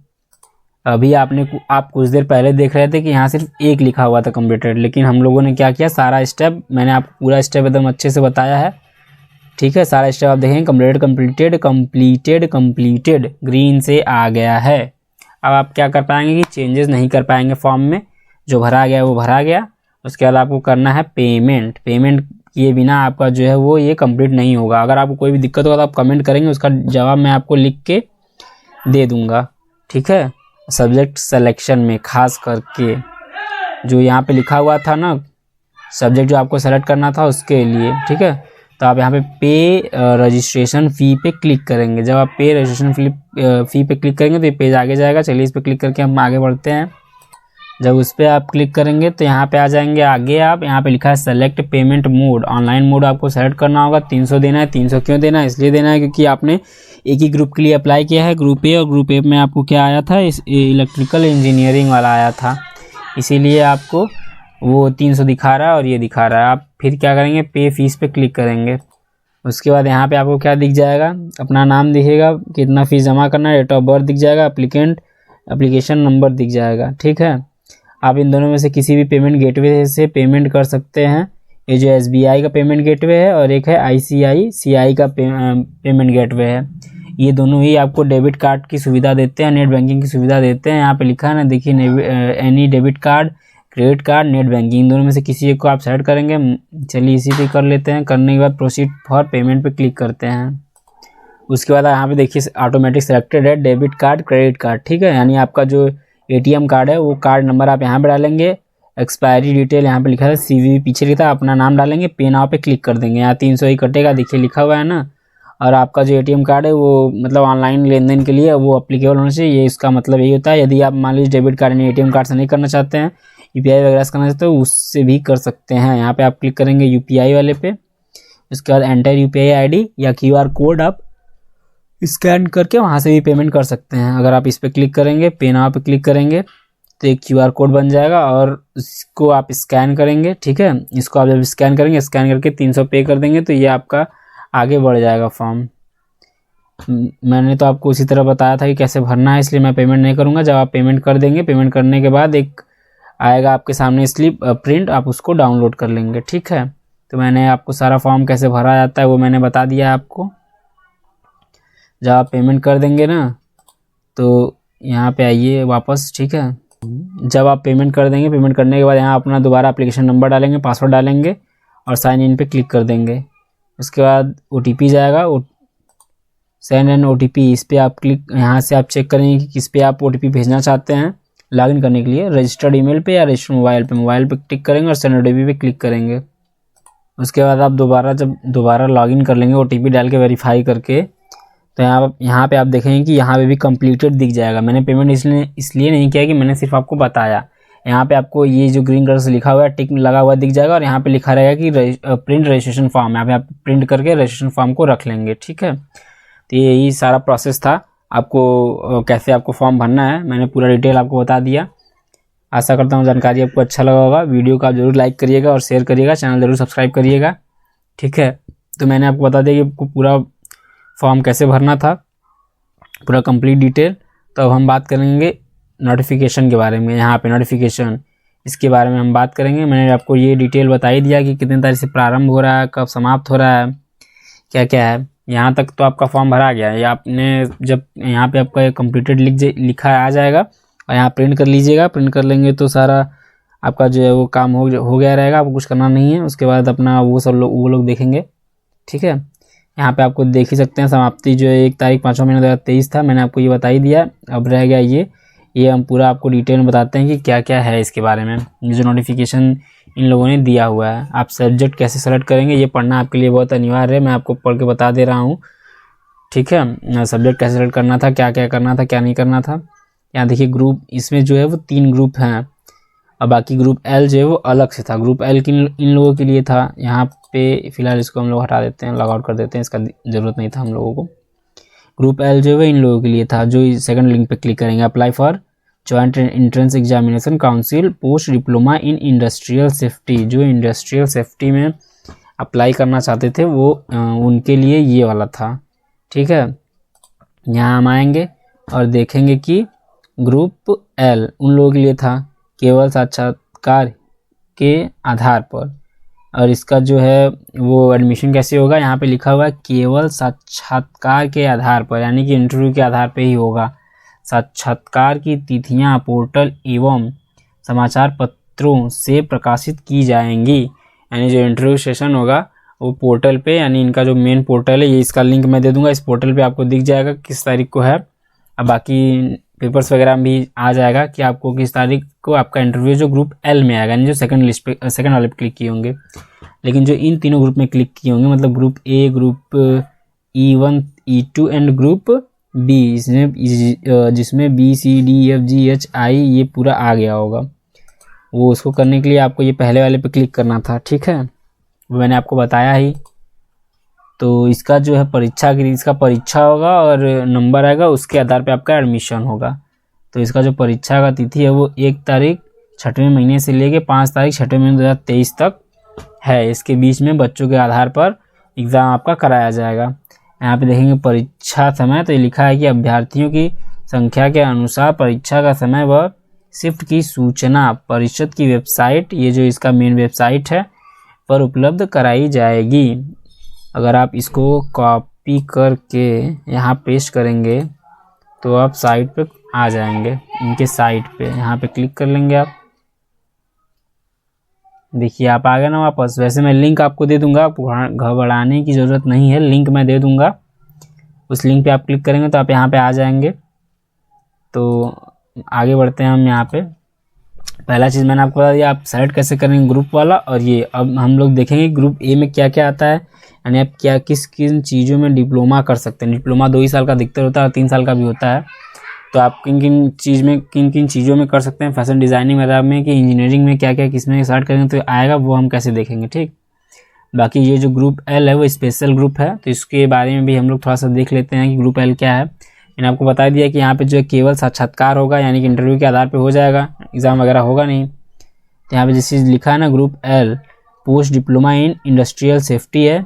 अभी आप कुछ देर पहले देख रहे थे कि यहाँ सिर्फ एक लिखा हुआ था कंप्लीटेड, लेकिन हम लोगों ने क्या किया, सारा स्टेप मैंने आपको पूरा स्टेप एकदम अच्छे से बताया है, ठीक है। सारा स्टेप आप देखेंगे कंप्लीटेड ग्रीन से आ गया है। अब आप क्या कर पाएंगे कि चेंजेस नहीं कर पाएंगे फॉर्म में, जो भरा गया वो भरा गया। उसके बाद आपको करना है पेमेंट किए बिना आपका जो है वो ये कंप्लीट नहीं होगा। अगर आपको कोई भी दिक्कत होगा तो आप कमेंट करेंगे, उसका जवाब मैं आपको लिख के दे दूँगा, ठीक है। सब्जेक्ट सिलेक्शन में खास करके जो यहाँ पे लिखा हुआ था ना सब्जेक्ट जो आपको सेलेक्ट करना था उसके लिए, ठीक है। तो आप यहाँ पे पे रजिस्ट्रेशन फ़ी पे क्लिक करेंगे। जब आप पे रजिस्ट्रेशन फ़ी पे क्लिक करेंगे तो ये पेज आगे जाएगा। चलिए इस पर क्लिक करके हम आगे बढ़ते हैं। जब उस पर आप क्लिक करेंगे तो यहाँ पे आ जाएंगे आगे। आप यहाँ पे लिखा है select payment mode, online mode आपको सेलेक्ट करना होगा। 300 देना है। 300 क्यों देना है, इसलिए देना है क्योंकि आपने एक ही ग्रुप के लिए अप्लाई किया है, ग्रुप ए। और ग्रुप ए में आपको क्या आया था, इस इलेक्ट्रिकल इंजीनियरिंग वाला आया था, इसीलिए आपको वो 300 दिखा रहा है और ये दिखा रहा है। आप फिर क्या करेंगे, पे फीस पे क्लिक करेंगे। उसके बाद यहाँ पे आपको क्या दिख जाएगा, अपना नाम दिखेगा, कितना फ़ीस जमा करना है, डेट ऑफ बर्थ दिख जाएगा, एप्लीकेशन नंबर दिख जाएगा, ठीक है। आप इन दोनों में से किसी भी पेमेंट गेटवे से पेमेंट कर सकते हैं। ये जो SBI का पेमेंट गेटवे है और एक है ICICI का पेमेंट गेटवे है। ये दोनों ही आपको डेबिट कार्ड की सुविधा देते हैं, नेट बैंकिंग की सुविधा देते हैं। यहाँ पे लिखा है ना, देखिए any debit card, credit card, net banking, दोनों में से किसी एक को आप सेलेक्ट करेंगे। चलिए इसी पे कर लेते हैं। करने के बाद प्रोसीड फॉर पेमेंट पे क्लिक करते हैं। उसके बाद यहाँ पे देखिए ऑटोमेटिक सेलेक्टेड है डेबिट कार्ड, क्रेडिट कार्ड, ठीक है। यानी आपका जो ATM कार्ड है वो कार्ड नंबर आप यहाँ पे डालेंगे। एक्सपायरी डिटेल यहाँ पे लिखा है, CVV पीछे लिखा है, अपना नाम डालेंगे, पे नाउ पे क्लिक कर देंगे। यहाँ 300 ही कटेगा, देखिए लिखा हुआ है ना। और आपका जो ATM कार्ड है वो मतलब ऑनलाइन लेन देन के लिए वो अप्लीकेबल होना चाहिए, ये इसका मतलब यही होता है। यदि आप मान लीजिए डेबिट कार्ड यानी ATM कार्ड से नहीं करना चाहते हैं, UPI वगैरह से करना चाहते हो, उससे भी कर सकते हैं। यहाँ पे आप क्लिक करेंगे UPI वाले पे। उसके बाद एंटर UPI ID या QR कोड आप स्कैन करके वहाँ से भी पेमेंट कर सकते हैं। अगर आप इस पर क्लिक करेंगे, पे नाउ पे क्लिक करेंगे तो एक QR कोड बन जाएगा और इसको आप स्कैन करेंगे, ठीक है। इसको आप जब स्कैन करेंगे, स्कैन करके 300 पे कर देंगे तो ये आपका आगे बढ़ जाएगा फॉर्म। मैंने तो आपको उसी तरह बताया था कि कैसे भरना है, इसलिए मैं पेमेंट नहीं करूँगा। जब आप पेमेंट कर देंगे, पेमेंट करने के बाद एक आएगा आपके सामने स्लिप प्रिंट, आप उसको डाउनलोड कर लेंगे, ठीक है। तो मैंने आपको सारा फॉर्म कैसे भरा जाता है वो मैंने बता दिया है आपको। जब आप पेमेंट कर देंगे ना तो यहाँ पे आइए वापस, ठीक है। जब आप पेमेंट कर देंगे, पेमेंट करने के बाद यहाँ अपना दोबारा एप्लीकेशन नंबर डालेंगे, पासवर्ड डालेंगे और साइन इन पे क्लिक कर देंगे। उसके बाद OTP जाएगा, सेंड एन OTP, इस पर आप क्लिक, यहाँ से आप चेक करेंगे कि किस पे आप OTP भेजना चाहते हैं लॉगिन करने के लिए, रजिस्टर्ड ईमेल पे या रजिस्टर्ड मोबाइल पे क्लिक करेंगे और सेंड OTP पे क्लिक करेंगे। उसके बाद आप जब दोबारा लॉगिन कर लेंगे OTP डाल के वेरीफाई करके, तो यहाँ पे आप देखेंगे कि यहाँ पे भी कंप्लीटेड दिख जाएगा। मैंने पेमेंट इसलिए नहीं किया कि मैंने सिर्फ आपको बताया। यहाँ पे आपको ये जो ग्रीन कलर से लिखा हुआ है टिक लगा हुआ दिख जाएगा और यहाँ पे लिखा रहेगा कि प्रिंट रजिस्ट्रेशन फॉर्म। यहाँ पे आप प्रिंट करके रजिस्ट्रेशन फॉर्म को रख लेंगे, ठीक है। तो यही सारा प्रोसेस था, आपको कैसे आपको फॉर्म भरना है मैंने पूरा डिटेल आपको बता दिया। आशा करता हूँ जानकारी आपको अच्छा लगा होगा। वीडियो को आप जरूर लाइक करिएगा और शेयर करिएगा, चैनल जरूर सब्सक्राइब करिएगा, ठीक है। तो मैंने आपको बता दिया कि आपको पूरा फॉर्म कैसे भरना था, पूरा कंप्लीट डिटेल। तो अब हम बात करेंगे नोटिफिकेशन के बारे में। यहाँ पे नोटिफिकेशन, इसके बारे में हम बात करेंगे। मैंने आपको ये डिटेल बता ही दिया कि कितने तारीख से प्रारंभ हो रहा है, कब समाप्त हो रहा है, क्या क्या है। यहाँ तक तो आपका फॉर्म भरा गया है। या आपने जब यहाँ पे आपका कंप्लीटेड लिखा आ जाएगा और यहाँ प्रिंट कर लीजिएगा। प्रिंट कर लेंगे तो सारा आपका जो है वो काम हो गया रहेगा, आपको कुछ करना नहीं है। उसके बाद अपना वो लोग देखेंगे, ठीक है। यहाँ पे आपको देख ही सकते हैं समाप्ति जो है 1 तारीख 5वां महीना 2023 था, मैंने आपको ये बता ही दिया। अब रह गया ये हम पूरा आपको डिटेल में बताते हैं कि क्या क्या है इसके बारे में। ये जो नोटिफिकेशन इन लोगों ने दिया हुआ है, आप सब्जेक्ट कैसे सेलेक्ट करेंगे ये पढ़ना आपके लिए बहुत अनिवार्य है। मैं आपको पढ़ के बता दे रहा हूँ, ठीक है। सब्जेक्ट कैसे सेलेक्ट करना था, क्या क्या करना था, क्या नहीं करना था। यहाँ देखिए ग्रुप, इसमें जो है वो 3 ग्रुप हैं और बाकी ग्रुप L जो है वो अलग से था। ग्रुप L इन लोगों के लिए था। यहाँ पे फिलहाल इसको हम लोग हटा देते हैं, लॉग आउट कर देते हैं, इसका ज़रूरत नहीं था हम लोगों को। ग्रुप L जो है इन लोगों के लिए था, जो सेकंड लिंक पे क्लिक करेंगे, apply for joint entrance examination council post diploma in industrial safety. जो इंडस्ट्रियल सेफ्टी में अप्लाई करना चाहते थे वो उनके लिए ये वाला था, ठीक है। यहाँ हम आएंगे और देखेंगे कि ग्रुप L उन लोगों के लिए था, केवल साक्षात्कार के आधार पर। और इसका जो है वो एडमिशन कैसे होगा, यहाँ पे लिखा हुआ है केवल साक्षात्कार के आधार पर, यानी कि इंटरव्यू के आधार पे ही होगा। साक्षात्कार की तिथियां पोर्टल एवं समाचार पत्रों से प्रकाशित की जाएंगी। यानी जो इंटरव्यू सेशन होगा वो पोर्टल पे, यानी इनका जो मेन पोर्टल है, ये इसका लिंक मैं दे दूंगा। इस पोर्टल पे आपको दिख जाएगा किस तारीख को है। अब बाकी पेपर्स वगैरह में भी आ जाएगा कि आपको किस तारीख को आपका इंटरव्यू जो ग्रुप L में आएगा, यानी जो सेकंड वाले पे क्लिक किए होंगे। लेकिन जो इन तीनों ग्रुप में क्लिक किए होंगे, मतलब group A, group E1, E2 and group B, जिसमें B, C, D, F, G, H, I ये पूरा आ गया होगा, वो उसको करने के लिए आपको ये पहले वाले पे क्लिक करना था, ठीक है। वो मैंने आपको बताया ही। तो इसका जो है इसका परीक्षा होगा और नंबर आएगा, उसके आधार पे आपका एडमिशन होगा। तो इसका जो परीक्षा का तिथि है वो 1 तारीख 6वें महीने से लेके 5 तारीख 6वें महीने 2023 तक है। इसके बीच में बच्चों के आधार पर एग्ज़ाम आपका कराया जाएगा। यहाँ पे देखेंगे परीक्षा समय, तो ये लिखा है कि अभ्यर्थियों की संख्या के अनुसार परीक्षा का समय व शिफ्ट की सूचना परिषद की वेबसाइट, ये जो इसका मेन वेबसाइट है, पर उपलब्ध कराई जाएगी। अगर आप इसको कॉपी करके यहाँ पेस्ट करेंगे तो आप साइट पे आ जाएंगे। इनके साइट पे यहाँ पे क्लिक कर लेंगे आप, देखिए आप आ गए ना वापस। वैसे मैं लिंक आपको दे दूंगा, आपको घबराने की ज़रूरत नहीं है, लिंक मैं दे दूंगा। उस लिंक पे आप क्लिक करेंगे तो आप यहाँ पे आ जाएंगे। तो आगे बढ़ते हैं हम। यहाँ पे पहला चीज़ मैंने आपको बता दिया, आप सेलेक्ट कैसे करेंगे ग्रुप वाला। और ये अब हम लोग देखेंगे ग्रुप ए में क्या क्या आता है, यानी आप क्या किस किन चीज़ों में डिप्लोमा कर सकते हैं। डिप्लोमा 2 ही साल का अधिकतर होता है और 3 साल का भी होता है। तो आप किन किन चीज़ों में कर सकते हैं, फैशन डिज़ाइनिंग वगैरह में कि इंजीनियरिंग में, क्या क्या किस में स्टार्ट करेंगे तो आएगा, वो हम कैसे देखेंगे। ठीक, बाकी ये जो ग्रुप एल है वो स्पेशल ग्रुप है, तो इसके बारे में भी हम लोग थोड़ा सा देख लेते हैं कि ग्रुप एल क्या है। मैंने आपको बता दिया कि यहाँ पे जो है केवल साक्षात्कार होगा, यानी कि इंटरव्यू के आधार पे हो जाएगा, एग्ज़ाम वगैरह होगा नहीं। तो यहाँ पे जिस चीज़ लिखा है ना group L post diploma in industrial safety है,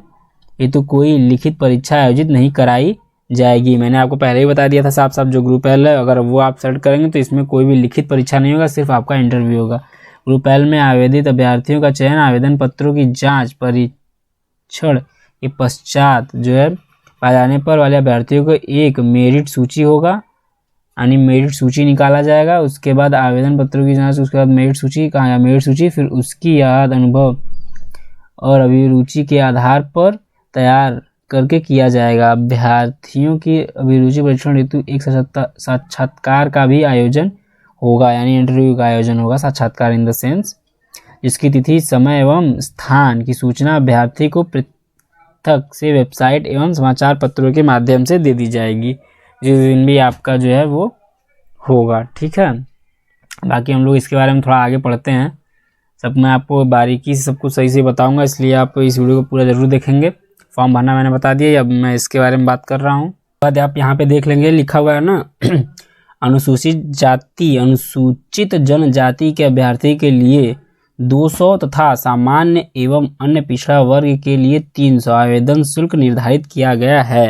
ये तो कोई लिखित परीक्षा आयोजित नहीं कराई जाएगी। मैंने आपको पहले ही बता दिया था साफ साफ, जो ग्रुप एल है अगर वो आप सेलेक्ट करेंगे तो इसमें कोई भी लिखित परीक्षा नहीं होगा, सिर्फ आपका इंटरव्यू होगा। ग्रुप एल में आवेदित अभ्यर्थियों का चयन आवेदन पत्रों की जाँच परीक्षण के पश्चात जो है पाए जाने पर वाले अभ्यर्थियों को एक मेरिट सूची होगा, यानी मेरिट सूची निकाला जाएगा। उसके बाद आवेदन पत्रों की जांच, उसके बाद मेरिट सूची, कहाँ गया मेरिट सूची, फिर उसकी याद, अनुभव और अभिरुचि के आधार पर तैयार करके किया जाएगा। अभ्यर्थियों की अभिरुचि परीक्षण हेतु एक साक्षात्कार का भी आयोजन होगा, यानी इंटरव्यू का आयोजन होगा, साक्षात्कार इन द सेंस, जिसकी तिथि, समय एवं स्थान की सूचना अभ्यर्थी को तक से वेबसाइट एवं समाचार पत्रों के माध्यम से दे दी जाएगी, जिस दिन भी आपका जो है वो होगा। ठीक है, बाकी हम लोग इसके बारे में थोड़ा आगे पढ़ते हैं, सब मैं आपको बारीकी से सब कुछ सही से बताऊंगा, इसलिए आप इस वीडियो को पूरा ज़रूर देखेंगे। फॉर्म भरना मैंने बता दिया, अब मैं इसके बारे में बात कर रहा हूँ। बाद आप यहाँ पे देख लेंगे लिखा हुआ है ना अनुसूचित जाति अनुसूचित जनजाति के अभ्यर्थी के लिए 200 तथा सामान्य एवं अन्य पिछड़ा वर्ग के लिए 300 आवेदन शुल्क निर्धारित किया गया है।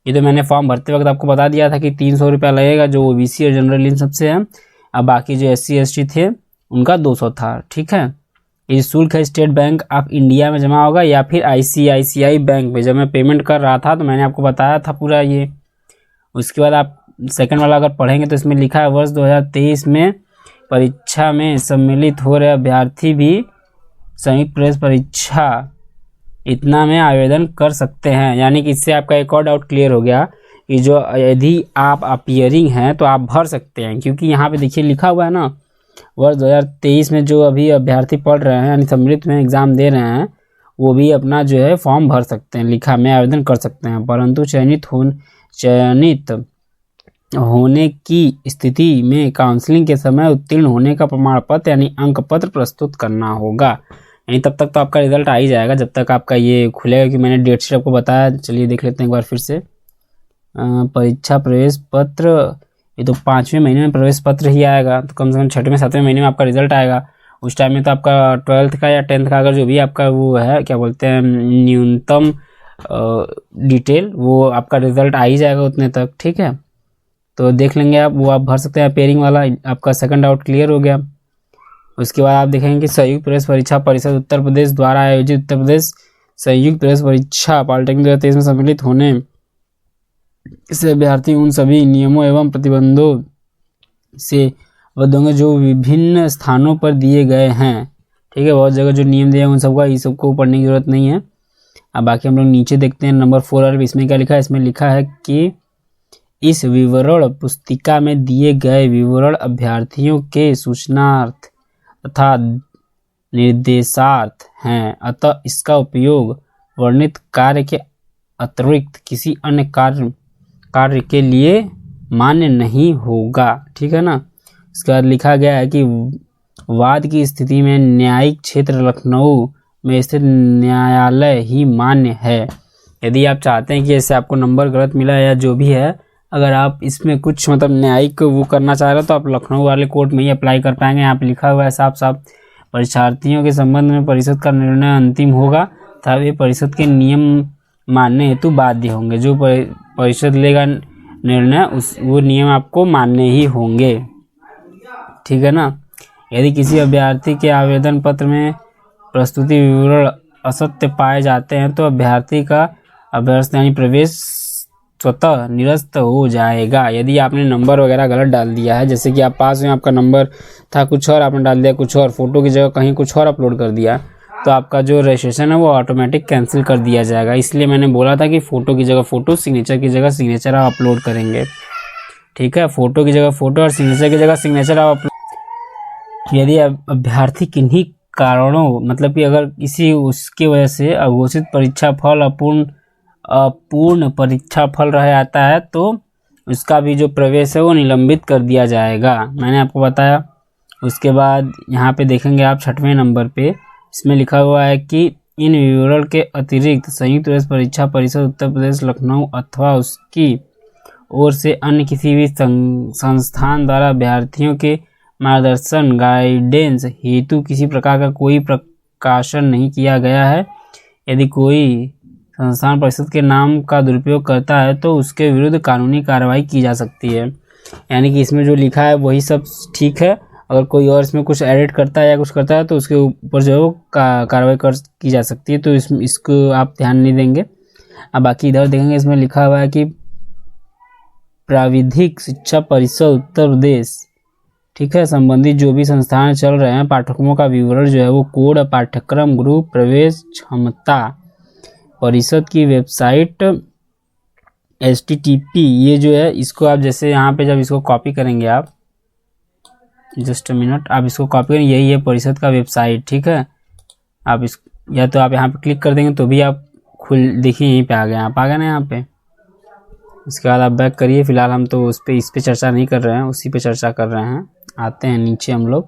ये तो मैंने फॉर्म भरते वक्त आपको बता दिया था कि 300 रुपया लगेगा, जो ओबीसी और जनरल इन सबसे है। अब बाकी जो SC ST थे उनका 200 था। ठीक है, ये शुल्क है स्टेट बैंक ऑफ इंडिया में जमा होगा या फिर ICICI बैंक में। जब मैं पेमेंट कर रहा था तो मैंने आपको बताया था पूरा ये। उसके बाद आप सेकंड वाला अगर पढ़ेंगे तो इसमें लिखा है वर्ष 2023 में परीक्षा में सम्मिलित हो रहे अभ्यर्थी भी संयुक्त प्रवेश परीक्षा इतना में आवेदन कर सकते हैं। यानी कि इससे आपका एक और डाउट क्लियर हो गया कि जो यदि आप अपीयरिंग हैं तो आप भर सकते हैं, क्योंकि यहाँ पे देखिए लिखा हुआ है ना वर्ष 2023 में जो अभी अभ्यर्थी पढ़ रहे हैं यानी सम्मिलित में एग्ज़ाम दे रहे हैं वो भी अपना जो है फॉर्म भर सकते हैं, लिखा में आवेदन कर सकते हैं, परंतु चयनित होने की स्थिति में काउंसलिंग के समय उत्तीर्ण होने का प्रमाण पत्र यानी अंक पत्र प्रस्तुत करना होगा। यानी तब तक तो आपका रिजल्ट आ ही जाएगा जब तक आपका ये खुलेगा, कि मैंने डेट शीट आपको बताया। चलिए देख लेते हैं एक बार फिर से। परीक्षा प्रवेश पत्र, ये तो 5वें महीने में प्रवेश पत्र ही आएगा, तो कम से कम 6वें 7वें महीने में आपका रिजल्ट आएगा। उस टाइम में तो आपका 12th का या 10th का अगर जो भी आपका वो है क्या बोलते हैं न्यूनतम डिटेल, वो आपका रिजल्ट आ ही जाएगा उतने तक। ठीक है, तो देख लेंगे आप, वो आप भर सकते हैं पेयरिंग वाला। आपका सेकंड डाउट क्लियर हो गया। उसके बाद आप देखेंगे कि संयुक्त प्रवेश परीक्षा परिषद उत्तर प्रदेश द्वारा आयोजित उत्तर प्रदेश संयुक्त प्रवेश परीक्षा पॉलिटेक्निक 2023 में सम्मिलित होने से अभ्यर्थी उन सभी नियमों एवं प्रतिबंधों से अवगत होंगे जो विभिन्न स्थानों पर दिए गए हैं। ठीक है, बहुत जगह जो नियम दिए हैं उन सबका ये सबको पढ़ने की जरूरत नहीं है। अब बाकी हम लोग नीचे देखते हैं नंबर 4 और इसमें क्या लिखा है। इसमें लिखा है कि इस विवरण पुस्तिका में दिए गए विवरण अभ्यर्थियों के सूचनार्थ तथा निर्देशार्थ हैं, अतः इसका उपयोग वर्णित कार्य के अतिरिक्त किसी अन्य कार्य के लिए मान्य नहीं होगा। ठीक है ना। इसके बाद लिखा गया है कि वाद की स्थिति में न्यायिक क्षेत्र लखनऊ में स्थित न्यायालय ही मान्य है। यदि आप चाहते हैं कि जैसे आपको नंबर गलत मिला है या जो भी है, अगर आप इसमें कुछ मतलब न्यायिक वो करना चाह रहे हो तो आप लखनऊ वाले कोर्ट में ही अप्लाई कर पाएंगे। यहाँ पे लिखा हुआ है साफ साफ, परीक्षार्थियों के संबंध में परिषद का निर्णय अंतिम होगा तथा वे परिषद के नियम मानने हेतु बाध्य होंगे। जो परिषद लेगा निर्णय वो नियम आपको मानने ही होंगे। ठीक है ना। यदि किसी अभ्यर्थी के आवेदन पत्र में प्रस्तुति विवरण असत्य पाए जाते हैं तो अभ्यर्थी का अभ्यस्त यानी प्रवेश स्वतः निरस्त हो जाएगा यदि आपने नंबर वगैरह गलत डाल दिया है। जैसे कि आप पास में आपका नंबर था कुछ और, आपने डाल दिया कुछ और, फोटो की जगह कहीं कुछ और अपलोड कर दिया, तो आपका जो रजिस्ट्रेशन है वो ऑटोमेटिक कैंसिल कर दिया जाएगा। इसलिए मैंने बोला था कि फ़ोटो की जगह फ़ोटो, सिग्नेचर की जगह सिग्नेचर आप अपलोड करेंगे। ठीक है, फ़ोटो की जगह फ़ोटो और सिग्नेचर की जगह सिग्नेचर आप अपलोड। यदि अभ्यर्थी किन्हीं कारणों मतलब कि अगर किसी उसकी वजह से अघोषित परीक्षा फल अपूर्ण परीक्षा फल रह जाता है तो उसका भी जो प्रवेश है वो निलंबित कर दिया जाएगा, मैंने आपको बताया। उसके बाद यहाँ पे देखेंगे आप 6वें नंबर पे, इसमें लिखा हुआ है कि इन विवरण के अतिरिक्त संयुक्त प्रवेश परीक्षा परिषद उत्तर प्रदेश लखनऊ अथवा उसकी ओर से अन्य किसी भी संस्थान द्वारा अभ्यर्थियों के मार्गदर्शन गाइडेंस हेतु किसी प्रकार का कोई प्रकाशन नहीं किया गया है। यदि कोई संस्थान परिषद के नाम का दुरुपयोग करता है तो उसके विरुद्ध कानूनी कार्रवाई की जा सकती है। यानी कि इसमें जो लिखा है वही सब ठीक है, अगर कोई और इसमें कुछ एडिट करता है या कुछ करता है तो उसके ऊपर जो है वो कार्रवाई की जा सकती है, तो इसको आप ध्यान नहीं देंगे। अब बाकी इधर देखेंगे, इसमें लिखा हुआ है कि प्राविधिक शिक्षा परिषद उत्तर प्रदेश, ठीक है, संबंधित जो भी संस्थान चल रहे हैं पाठ्यक्रमों का विवरण जो है वो कोड, पाठ्यक्रम, ग्रुप, प्रवेश क्षमता, परिषद की वेबसाइट HTTP, ये जो है इसको आप जैसे यहाँ पे जब इसको कॉपी करेंगे आप, जस्ट मिनट, आप इसको कॉपी करेंगे, यही है परिषद का वेबसाइट। ठीक है, आप इस या तो आप यहाँ पे क्लिक कर देंगे तो भी आप देखिए यहीं पे आ गए, आप आ गए ना यहाँ पे। इसके बाद आप बैक करिए, फिलहाल हम तो इस पे चर्चा नहीं कर रहे हैं, उसी पे चर्चा कर रहे हैं। आते हैं नीचे हम लोग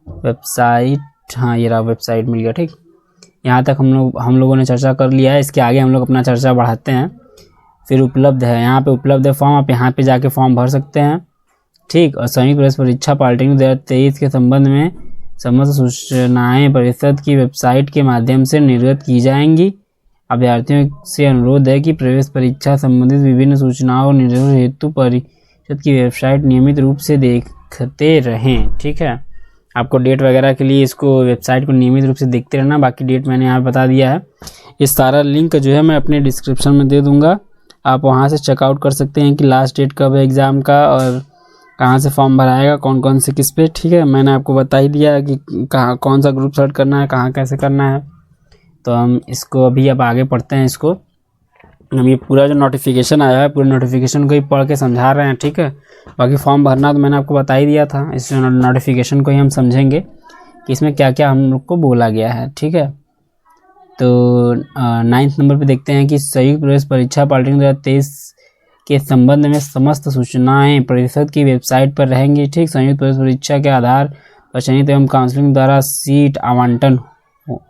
वेबसाइट, हाँ ये रहा वेबसाइट मिल गया। ठीक, यहाँ तक हम लोगों ने चर्चा कर लिया है, इसके आगे हम लोग अपना चर्चा बढ़ाते हैं। फिर उपलब्ध है, यहाँ पे उपलब्ध है फॉर्म, आप यहाँ पे जाके फॉर्म भर सकते हैं। ठीक, और संयुक्त प्रवेश परीक्षा पॉलिटेक्निक 2023 के संबंध में समस्त सूचनाएं परिषद की वेबसाइट के माध्यम से निर्गत की जाएंगी। अभ्यर्थियों से अनुरोध है कि प्रवेश परीक्षा संबंधित विभिन्न सूचनाओं और निर्देशों हेतु परिषद की वेबसाइट नियमित रूप से देखते रहें। ठीक है, आपको डेट वगैरह के लिए इसको वेबसाइट को नियमित रूप से देखते रहना, बाकी डेट मैंने यहाँ बता दिया है। ये सारा लिंक जो है मैं अपने डिस्क्रिप्शन में दे दूँगा, आप वहाँ से चेकआउट कर सकते हैं कि लास्ट डेट कब है एग्ज़ाम का और कहाँ से फॉर्म भराएगा, कौन कौन से किस पे। ठीक है, मैंने आपको बता ही दिया है कि कहाँ कौन सा ग्रुप सेलेक्ट करना है, कहाँ कैसे करना है। तो हम इसको अभी अब आगे पढ़ते हैं। इसको हम ये पूरा जो नोटिफिकेशन आया है पूरे नोटिफिकेशन को ही पढ़ के समझा रहे हैं। ठीक है, बाकी फॉर्म भरना तो मैंने आपको बता ही दिया था, इस नोटिफिकेशन को ही हम समझेंगे कि इसमें क्या क्या हम लोग को बोला गया है। ठीक है, तो 9th नंबर पे देखते हैं कि संयुक्त प्रवेश परीक्षा पॉलिटेक्निक 2023 के संबंध में समस्त सूचनाएं परिषद की वेबसाइट पर रहेंगी। ठीक, संयुक्त प्रवेश परीक्षा के आधार पर चयनित एवं काउंसलिंग द्वारा सीट आवंटन हो।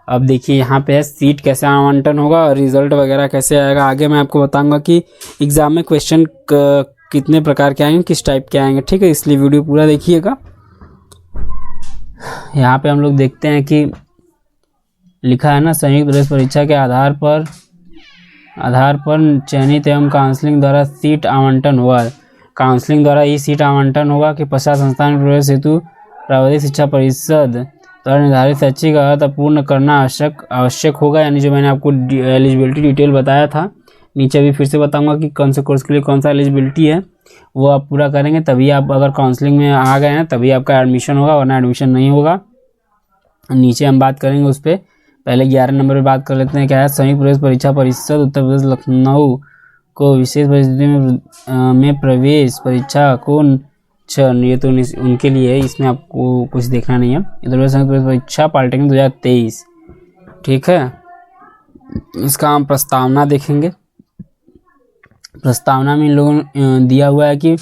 अब देखिए यहाँ पे है सीट कैसे आवंटन होगा और रिजल्ट वगैरह कैसे आएगा, आगे मैं आपको बताऊंगा कि एग्ज़ाम में क्वेश्चन कितने प्रकार के आएंगे, किस टाइप के आएंगे। ठीक है, इसलिए वीडियो पूरा देखिएगा। यहाँ पे हम लोग देखते हैं कि लिखा है ना, संयुक्त प्रवेश परीक्षा के आधार पर चयनित एवं काउंसलिंग द्वारा सीट आवंटन होगा। काउंसलिंग द्वारा ही सीट आवंटन होगा कि पश्चात संस्थान प्रवेश हेतु प्राविधिक शिक्षा परिषद द्वारा निर्धारित शैक्षिक अर्हता पूर्ण करना आवश्यक होगा। यानी जो मैंने आपको एलिजिबिलिटी डिटेल बताया था, नीचे भी फिर से बताऊंगा कि कौन से कोर्स के लिए कौन सा एलिजिबिलिटी है, वो आप पूरा करेंगे तभी आप अगर काउंसलिंग में आ गए हैं तभी आपका एडमिशन होगा, वरना एडमिशन नहीं होगा। नीचे हम बात करेंगे उस पर, पहले 11 नंबर पे बात कर लेते हैं। क्या है, संयुक्त प्रवेश परीक्षा परिषद उत्तर प्रदेश लखनऊ को विशेष परिस्थिति में प्रवेश परीक्षा को ये तो उनके लिए है, इसमें आपको कुछ देखना नहीं है। इधर संयुक्त प्रवेश परीक्षा पॉलिटेक्निक 2023। ठीक है, इसका हम प्रस्तावना देखेंगे। प्रस्तावना में इन लोगों ने दिया हुआ है कि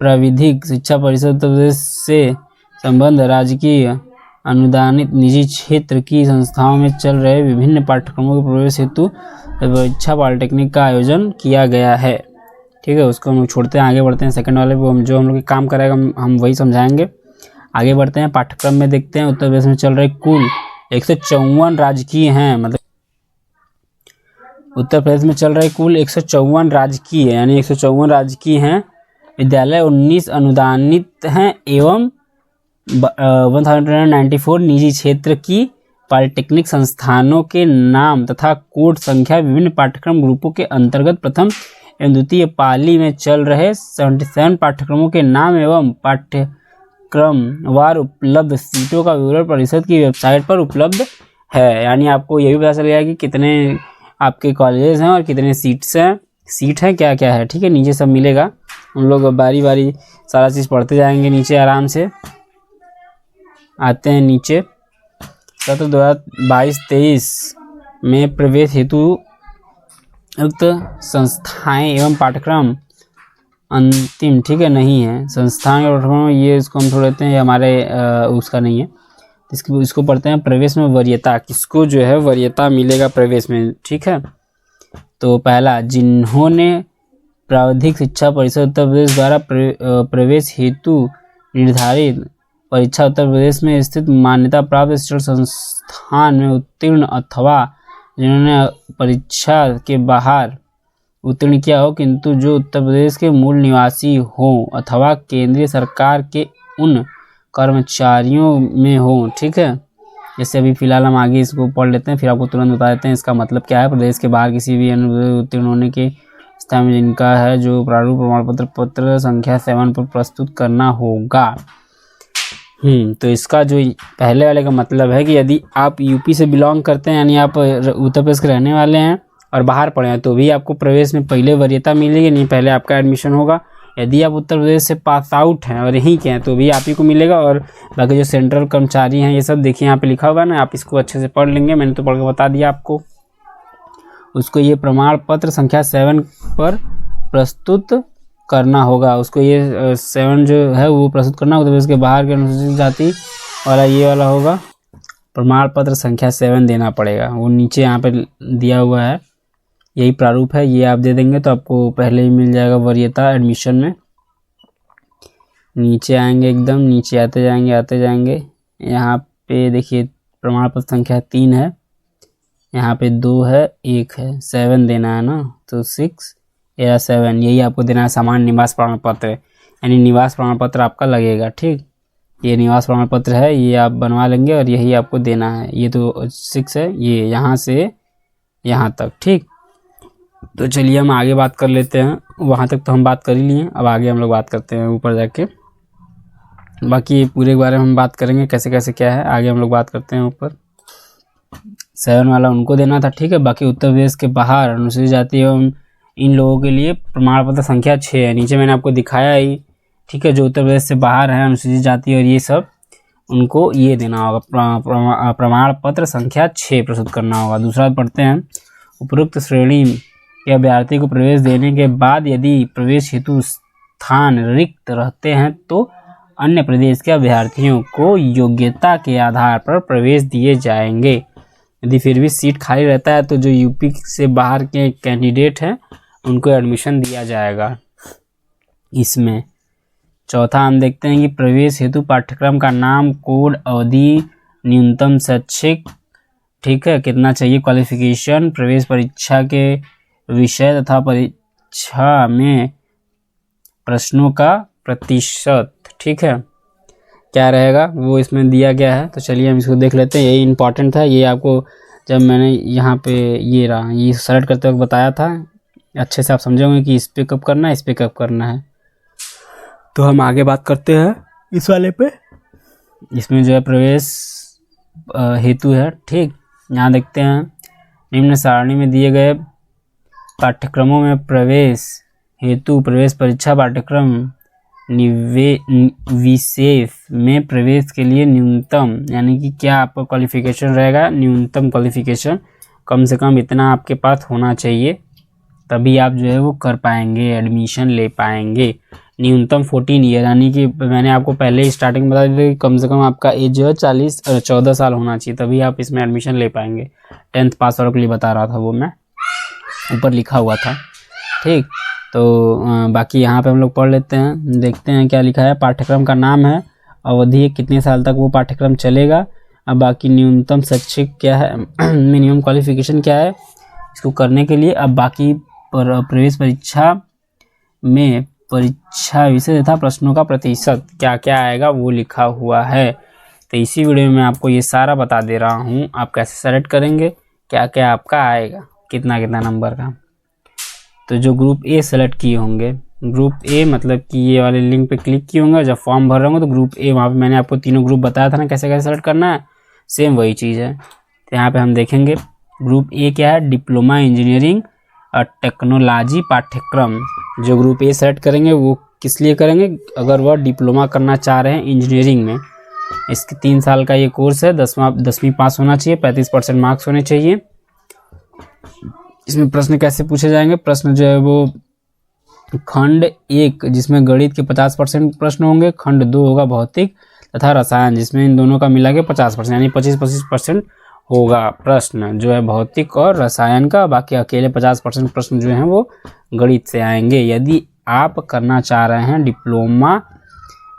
प्राविधिक शिक्षा परिषद उत्तर प्रदेश से संबंध राजकीय अनुदानित निजी क्षेत्र की संस्थाओं में चल रहे विभिन्न पाठ्यक्रमों के प्रवेश हेतु परीक्षा पॉलिटेक्निक का आयोजन किया गया है। ठीक है, उसको हम लोग छोड़ते हैं, आगे बढ़ते हैं। सेकंड वाले वो जो हम लोग काम करेगा हम वही समझाएंगे। आगे बढ़ते हैं, पाठ्यक्रम में देखते हैं। उत्तर प्रदेश में चल रहे कुल 154 राजकीय हैं, मतलब उत्तर प्रदेश में चल रहे कुल 154 राजकीय है, यानी 154 राजकीय हैं विद्यालय, 19 अनुदानित हैं एवं 1294 निजी क्षेत्र की पॉलिटेक्निक संस्थानों के नाम तथा कोड संख्या विभिन्न पाठ्यक्रम ग्रुपों के अंतर्गत प्रथम एवं द्वितीय पाली में चल रहे 77 पाठ्यक्रमों के नाम एवं पाठ्यक्रमवार उपलब्ध सीटों का विवरण परिषद की वेबसाइट पर उपलब्ध है। यानी आपको ये भी पता चल गया कि कितने आपके कॉलेजेस हैं और कितने सीट हैं क्या क्या है। ठीक है, नीचे सब मिलेगा। हम लोग बारी बारी सारा चीज़ पढ़ते जाएंगे नीचे आराम से। आते हैं नीचे। सत्र 2022-23 में प्रवेश हेतु उक्त संस्थाएं एवं पाठ्यक्रम अंतिम, ठीक है, नहीं है। संस्थान के पाठ्यक्रम ये इसको हम छोड़ देते हैं, हमारे उसका नहीं है। इसको पढ़ते हैं प्रवेश में वरीयता। किसको जो है वरीयता मिलेगा प्रवेश में, ठीक है। तो पहला, जिन्होंने प्रावधिक शिक्षा परिषद उत्तर प्रदेश द्वारा प्रवेश हेतु निर्धारित परीक्षा उत्तर प्रदेश में स्थित मान्यता प्राप्त शिक्षण संस्थान में उत्तीर्ण अथवा जिन्होंने परीक्षा के बाहर उत्तीर्ण किया हो किंतु जो उत्तर प्रदेश के मूल निवासी हो अथवा केंद्रीय सरकार के उन कर्मचारियों में हो, ठीक है। जैसे अभी फिलहाल हम आगे इसको पढ़ लेते हैं, फिर आपको तुरंत बता देते हैं इसका मतलब क्या है। प्रदेश के बाहर किसी भी उत्तीर्ण होने के स्थान में जिनका है जो प्रारूप प्रमाण पत्र संख्या 7 पर प्रस्तुत करना होगा। तो इसका जो पहले वाले का मतलब है कि यदि आप यूपी से बिलोंग करते हैं, यानी आप उत्तर प्रदेश के रहने वाले हैं और बाहर पढ़े हैं, तो भी आपको प्रवेश में पहले वरीयता मिलेगी, नहीं पहले आपका एडमिशन होगा। यदि आप उत्तर प्रदेश से पास आउट हैं और यहीं के हैं तो भी आप ही को मिलेगा। और बाकी जो सेंट्रल कर्मचारी हैं ये सब देखिए यहाँ पे लिखा हुआ है ना, आप इसको अच्छे से पढ़ लेंगे। मैंने तो पढ़ के बता दिया आपको। उसको ये प्रमाण पत्र संख्या 7 पर प्रस्तुत करना होगा। उसको ये 7 जो है वो प्रस्तुत करना होगा। तो इसके बाहर के अनुसूचित जाति वाला ये वाला होगा, प्रमाण पत्र संख्या 7 देना पड़ेगा। वो नीचे यहाँ पे दिया हुआ है, यही प्रारूप है, ये आप दे देंगे तो आपको पहले ही मिल जाएगा वरीयता एडमिशन में। नीचे आएंगे, एकदम नीचे आते जाएंगे। यहाँ पे देखिए प्रमाण पत्र संख्या 3 है, यहाँ पे 2 है, 1 है, 7 देना है ना, तो 6 या 7 यही आपको देना है। सामान्य निवास प्रमाण पत्र यानी निवास प्रमाण पत्र आपका लगेगा, ठीक। ये निवास प्रमाण पत्र है, ये आप बनवा लेंगे और यही आपको देना है। ये तो 6 है, ये यहाँ से यहाँ तक, ठीक। तो चलिए हम आगे बात कर लेते हैं। वहाँ तक तो हम बात कर ही लिए, अब आगे हम लोग बात करते हैं ऊपर जाके। बाकी पूरे के बारे में हम बात करेंगे कैसे कैसे क्या है, आगे हम लोग बात करते हैं। ऊपर 7 वाला उनको देना था, ठीक है। बाकी उत्तर प्रदेश के बाहर अनुसूचित जाति एवं इन लोगों के लिए प्रमाण पत्र संख्या 6 है, नीचे मैंने आपको दिखाया ही, ठीक है। जो उत्तर प्रदेश से बाहर है अनुसूचित जाति और ये सब, उनको ये देना होगा, प्रमाण पत्र संख्या 6 प्रस्तुत करना होगा। दूसरा पढ़ते हैं, उपरोक्त श्रेणी के अभ्यर्थी को प्रवेश देने के बाद यदि प्रवेश हेतु स्थान रिक्त रहते हैं तो अन्य प्रदेश के अभ्यर्थियों को योग्यता के आधार पर प्रवेश दिए जाएंगे। यदि फिर भी सीट खाली रहता है तो जो यूपी से बाहर के कैंडिडेट हैं उनको एडमिशन दिया जाएगा इसमें। चौथा हम देखते हैं कि प्रवेश हेतु पाठ्यक्रम का नाम, कोड, अवधि, न्यूनतम शैक्षिक, ठीक है, कितना चाहिए क्वालिफिकेशन, प्रवेश परीक्षा के विषय तथा परीक्षा में प्रश्नों का प्रतिशत, ठीक है, क्या रहेगा वो इसमें दिया गया है। तो चलिए हम इसको देख लेते हैं। यही इंपॉर्टेंट था, ये आपको जब मैंने यहाँ पे ये रहा ये सेलेक्ट करते वक्त बताया था, अच्छे से आप समझोगे कि इस पे कब करना है, इस पे कब करना है। तो हम आगे बात करते हैं इस वाले पे। इसमें जो है प्रवेश हेतु है, ठीक। यहाँ देखते हैं, निम्न सारणी में दिए गए पाठ्यक्रमों में प्रवेश हेतु प्रवेश परीक्षा पाठ्यक्रम विशेष में प्रवेश के लिए न्यूनतम, यानी कि क्या आपका क्वालिफिकेशन रहेगा, न्यूनतम क्वालिफिकेशन कम से कम इतना आपके पास होना चाहिए, तभी आप जो है वो कर पाएंगे, एडमिशन ले पाएंगे। न्यूनतम 14 ईयर, यानी कि मैंने आपको पहले ही स्टार्टिंग बता दिया कि कम से कम आपका एज जो है 14 साल होना चाहिए, तभी आप इसमें एडमिशन ले पाएंगे। 10th पास वालों के लिए बता रहा था, वो मैं ऊपर लिखा हुआ था, ठीक। तो बाकी यहाँ पे हम लोग पढ़ लेते हैं, देखते हैं क्या लिखा है। पाठ्यक्रम का नाम है, अवधि कितने साल तक वो पाठ्यक्रम चलेगा। अब बाकी न्यूनतम शैक्षिक क्या है, मिनिमम क्वालिफिकेशन क्या है इसको करने के लिए। अब बाकी प्रवेश परीक्षा में परीक्षा विषय तथा प्रश्नों का प्रतिशत क्या क्या आएगा वो लिखा हुआ है, तो इसी वीडियो में मैं आपको ये सारा बता दे रहा हूँ आप कैसे सेलेक्ट करेंगे, क्या क्या आपका आएगा, कितना कितना नंबर का। तो जो ग्रुप ए सेलेक्ट किए होंगे, ग्रुप ए मतलब कि ये वाले लिंक पे क्लिक किए होंगे, जब फॉर्म भर रहे होंगे तो ग्रुप ए, वहाँ पे मैंने आपको तीनों ग्रुप बताया था ना कैसे कैसे सेलेक्ट करना है, सेम वही चीज़ है। तो यहाँ पे हम देखेंगे ग्रुप ए क्या है, डिप्लोमा इंजीनियरिंग और टेक्नोलॉजी पाठ्यक्रम। जो ग्रुप ए सेलेक्ट करेंगे वो किस लिए करेंगे, अगर वह डिप्लोमा करना चाह रहे हैं इंजीनियरिंग में। इसके 3 साल का ये कोर्स है, 10वीं पास होना चाहिए, 35% मार्क्स होने चाहिए। इसमें प्रश्न कैसे पूछे जाएंगे, प्रश्न जो है वो खंड 1 जिसमें गणित के 50% प्रश्न होंगे, खंड 2 होगा भौतिक तथा रसायन जिसमें इन दोनों का मिला के 50% यानी 25% होगा प्रश्न जो है भौतिक और रसायन का। बाकी अकेले 50% प्रश्न जो हैं वो गणित से आएंगे। यदि आप करना चाह रहे हैं डिप्लोमा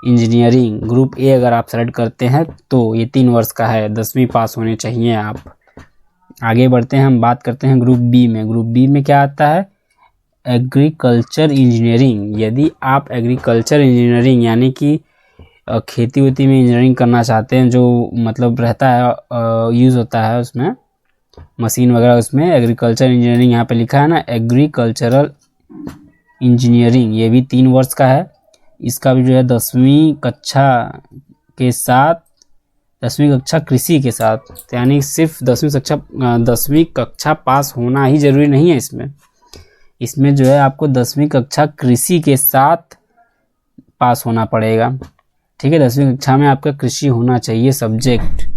इंजीनियरिंग ग्रुप ए अगर आप सेलेक्ट करते हैं तो ये 3 वर्ष का है, 10वीं पास होने चाहिए आप। आगे बढ़ते हैं, हम बात करते हैं ग्रुप बी में। ग्रुप बी में क्या आता है, एग्रीकल्चर इंजीनियरिंग। यदि आप एग्रीकल्चर इंजीनियरिंग यानी कि खेती वेती में इंजीनियरिंग करना चाहते हैं, जो मतलब रहता है यूज़ होता है उसमें मशीन वगैरह, उसमें एग्रीकल्चर इंजीनियरिंग यहाँ पे लिखा है ना, एग्रीकल्चरल इंजीनियरिंग, ये भी 3 वर्ष का है। इसका भी जो है 10वीं कक्षा के साथ, 10वीं कक्षा कृषि के साथ, यानी सिर्फ 10वीं कक्षा पास होना ही जरूरी नहीं है इसमें जो है आपको 10वीं कक्षा कृषि के साथ पास होना पड़ेगा। ठीक है, 10वीं कक्षा में आपका कृषि होना चाहिए सब्जेक्ट,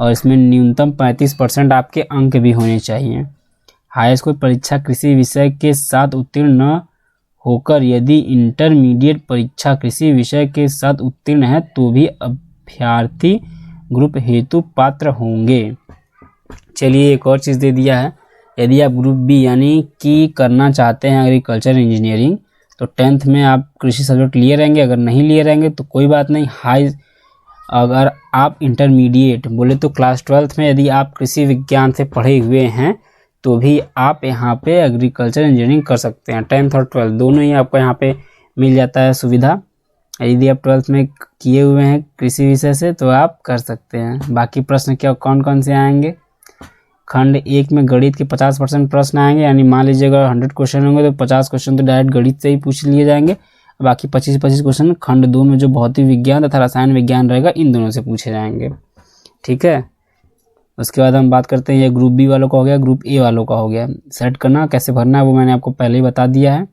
और इसमें न्यूनतम 35% आपके अंक भी होने चाहिए। हाईएस्ट कोई परीक्षा कृषि विषय के साथ उत्तीर्ण न होकर यदि इंटरमीडिएट परीक्षा कृषि विषय के साथ उत्तीर्ण है तो भी अभ्यर्थी ग्रुप हेतु पात्र होंगे। चलिए एक और चीज़ दे दिया है, यदि आप ग्रुप बी यानी कि करना चाहते हैं एग्रीकल्चर इंजीनियरिंग तो 10th में आप कृषि सब्जेक्ट लिए रहेंगे, अगर नहीं लिए रहेंगे तो कोई बात नहीं। अगर आप इंटरमीडिएट बोले तो क्लास 12th में यदि आप कृषि विज्ञान से पढ़े हुए हैं तो भी आप यहाँ पे एग्रीकल्चर इंजीनियरिंग कर सकते हैं। 10th और 12th दोनों ही आपको यहाँ पे मिल जाता है सुविधा। यदि आप 12th में किए हुए हैं कृषि विषय से तो आप कर सकते हैं। बाकी प्रश्न क्या कौन कौन से आएंगे, खंड 1 में गणित के 50% प्रश्न आएंगे, यानी मान लीजिए अगर 100 क्वेश्चन होंगे तो 50 क्वेश्चन तो डायरेक्ट गणित से ही पूछ लिए जाएंगे। बाकी 25 क्वेश्चन खंड 2 में जो भौतिक विज्ञान तथा रसायन विज्ञान रहेगा इन दोनों से पूछे जाएंगे। ठीक है, उसके बाद हम बात करते हैं, ये ग्रुप बी वालों का हो गया, ग्रुप ए वालों का हो गया। सेलेक्ट करना कैसे भरना है वो मैंने आपको पहले ही बता दिया है।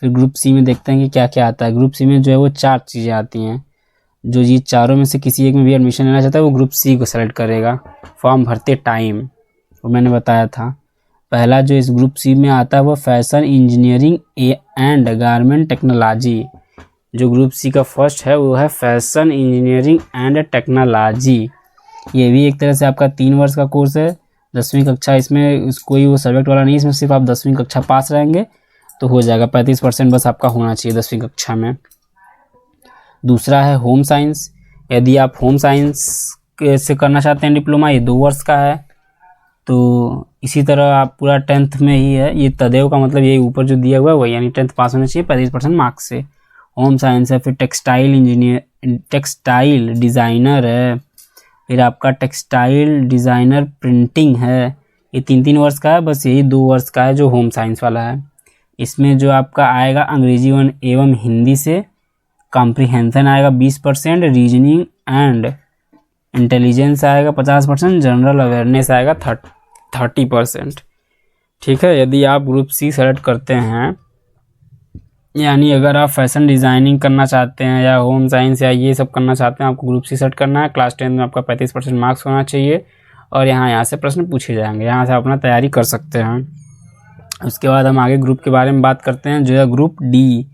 फिर ग्रुप सी में देखते हैं कि क्या क्या आता है। ग्रुप सी में जो है वो 4 चीज़ें आती हैं। जो ये चारों में से किसी एक में भी एडमिशन लेना चाहता है वो ग्रुप सी को सेलेक्ट करेगा। फॉर्म भरते टाइम वो मैंने बताया था। पहला जो इस ग्रुप सी में आता है वो fashion engineering and garment technology. जो ग्रुप सी का फर्स्ट है वो है फैशन इंजीनियरिंग एंड टेक्नोलॉजी। ये भी एक तरह से आपका 3 वर्ष का कोर्स है, 10वीं कक्षा, इसमें कोई वो सब्जेक्ट वाला नहीं, इसमें सिर्फ आप 10वीं कक्षा पास रहेंगे तो हो जाएगा। 35% बस आपका होना चाहिए 10वीं कक्षा में। दूसरा है होम साइंस। यदि आप होम साइंस से करना चाहते हैं डिप्लोमा, ये 2 वर्ष का है। तो इसी तरह आप पूरा 10th में ही है, ये तदेव का मतलब ये ऊपर जो दिया हुआ है वही, यानी 10th पास होना चाहिए 35% मार्क्स से। होम साइंस है। फिर टेक्सटाइल डिज़ाइनर है। फिर आपका टेक्सटाइल डिज़ाइनर प्रिंटिंग है। ये 3 वर्ष का है, बस यही 2 वर्ष का है जो होम साइंस वाला है। इसमें जो आपका आएगा अंग्रेजी एवं हिंदी से कॉम्प्रिहेंशन आएगा 20%, रीजनिंग एंड इंटेलिजेंस आएगा 50%, जनरल अवेयरनेस आएगा 30%। ठीक है, यदि आप ग्रुप सी सेलेक्ट करते हैं, यानी अगर आप फैशन डिज़ाइनिंग करना चाहते हैं या होम साइंस या ये सब करना चाहते हैं, आपको ग्रुप सी सेलेक्ट करना है। क्लास 10 में आपका 35% मार्क्स होना चाहिए और यहाँ से प्रश्न पूछे जाएंगे, यहाँ से अपना तैयारी कर सकते हैं। उसके बाद हम आगे ग्रुप के बारे में बात करते हैं, जो है ग्रुप डी।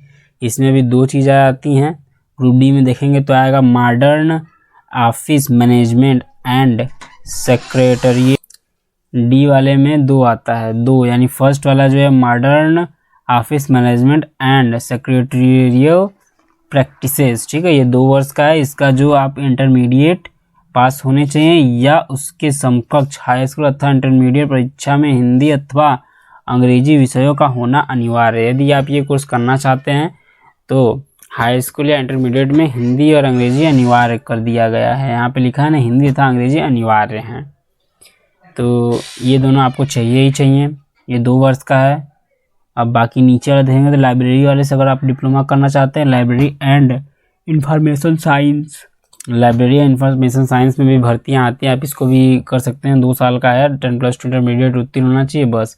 इसमें भी 2 चीज़ें आती हैं। ग्रुप डी में देखेंगे तो आएगा modern office management and secretary. D वाले में 2 आता है, 2 यानी फर्स्ट वाला जो है modern office management and secretarial practices. ठीक है, ये 2 वर्ष का है। इसका जो आप इंटरमीडिएट पास होने चाहिए या उसके समकक्ष हाई स्कूल अथवा इंटरमीडिएट परीक्षा में हिंदी अथवा अंग्रेजी विषयों का होना अनिवार्य है। यदि आप ये कोर्स करना चाहते हैं तो हाई स्कूल या इंटरमीडिएट में हिंदी और अंग्रेजी अनिवार्य कर दिया गया है। यहाँ पे लिखा है ना, हिंदी तथा अंग्रेजी अनिवार्य हैं। तो ये दोनों आपको चाहिए ही चाहिए। ये 2 वर्ष का है। अब बाकी नीचे वाला देखेंगे तो लाइब्रेरी वाले से अगर आप डिप्लोमा करना चाहते हैं, library and information science, library and information science में भी भर्तियाँ आती हैं, आप इसको भी कर सकते हैं। 2 साल का है। 10+2 इंटरमीडिएट उत्तीर्ण होना चाहिए बस।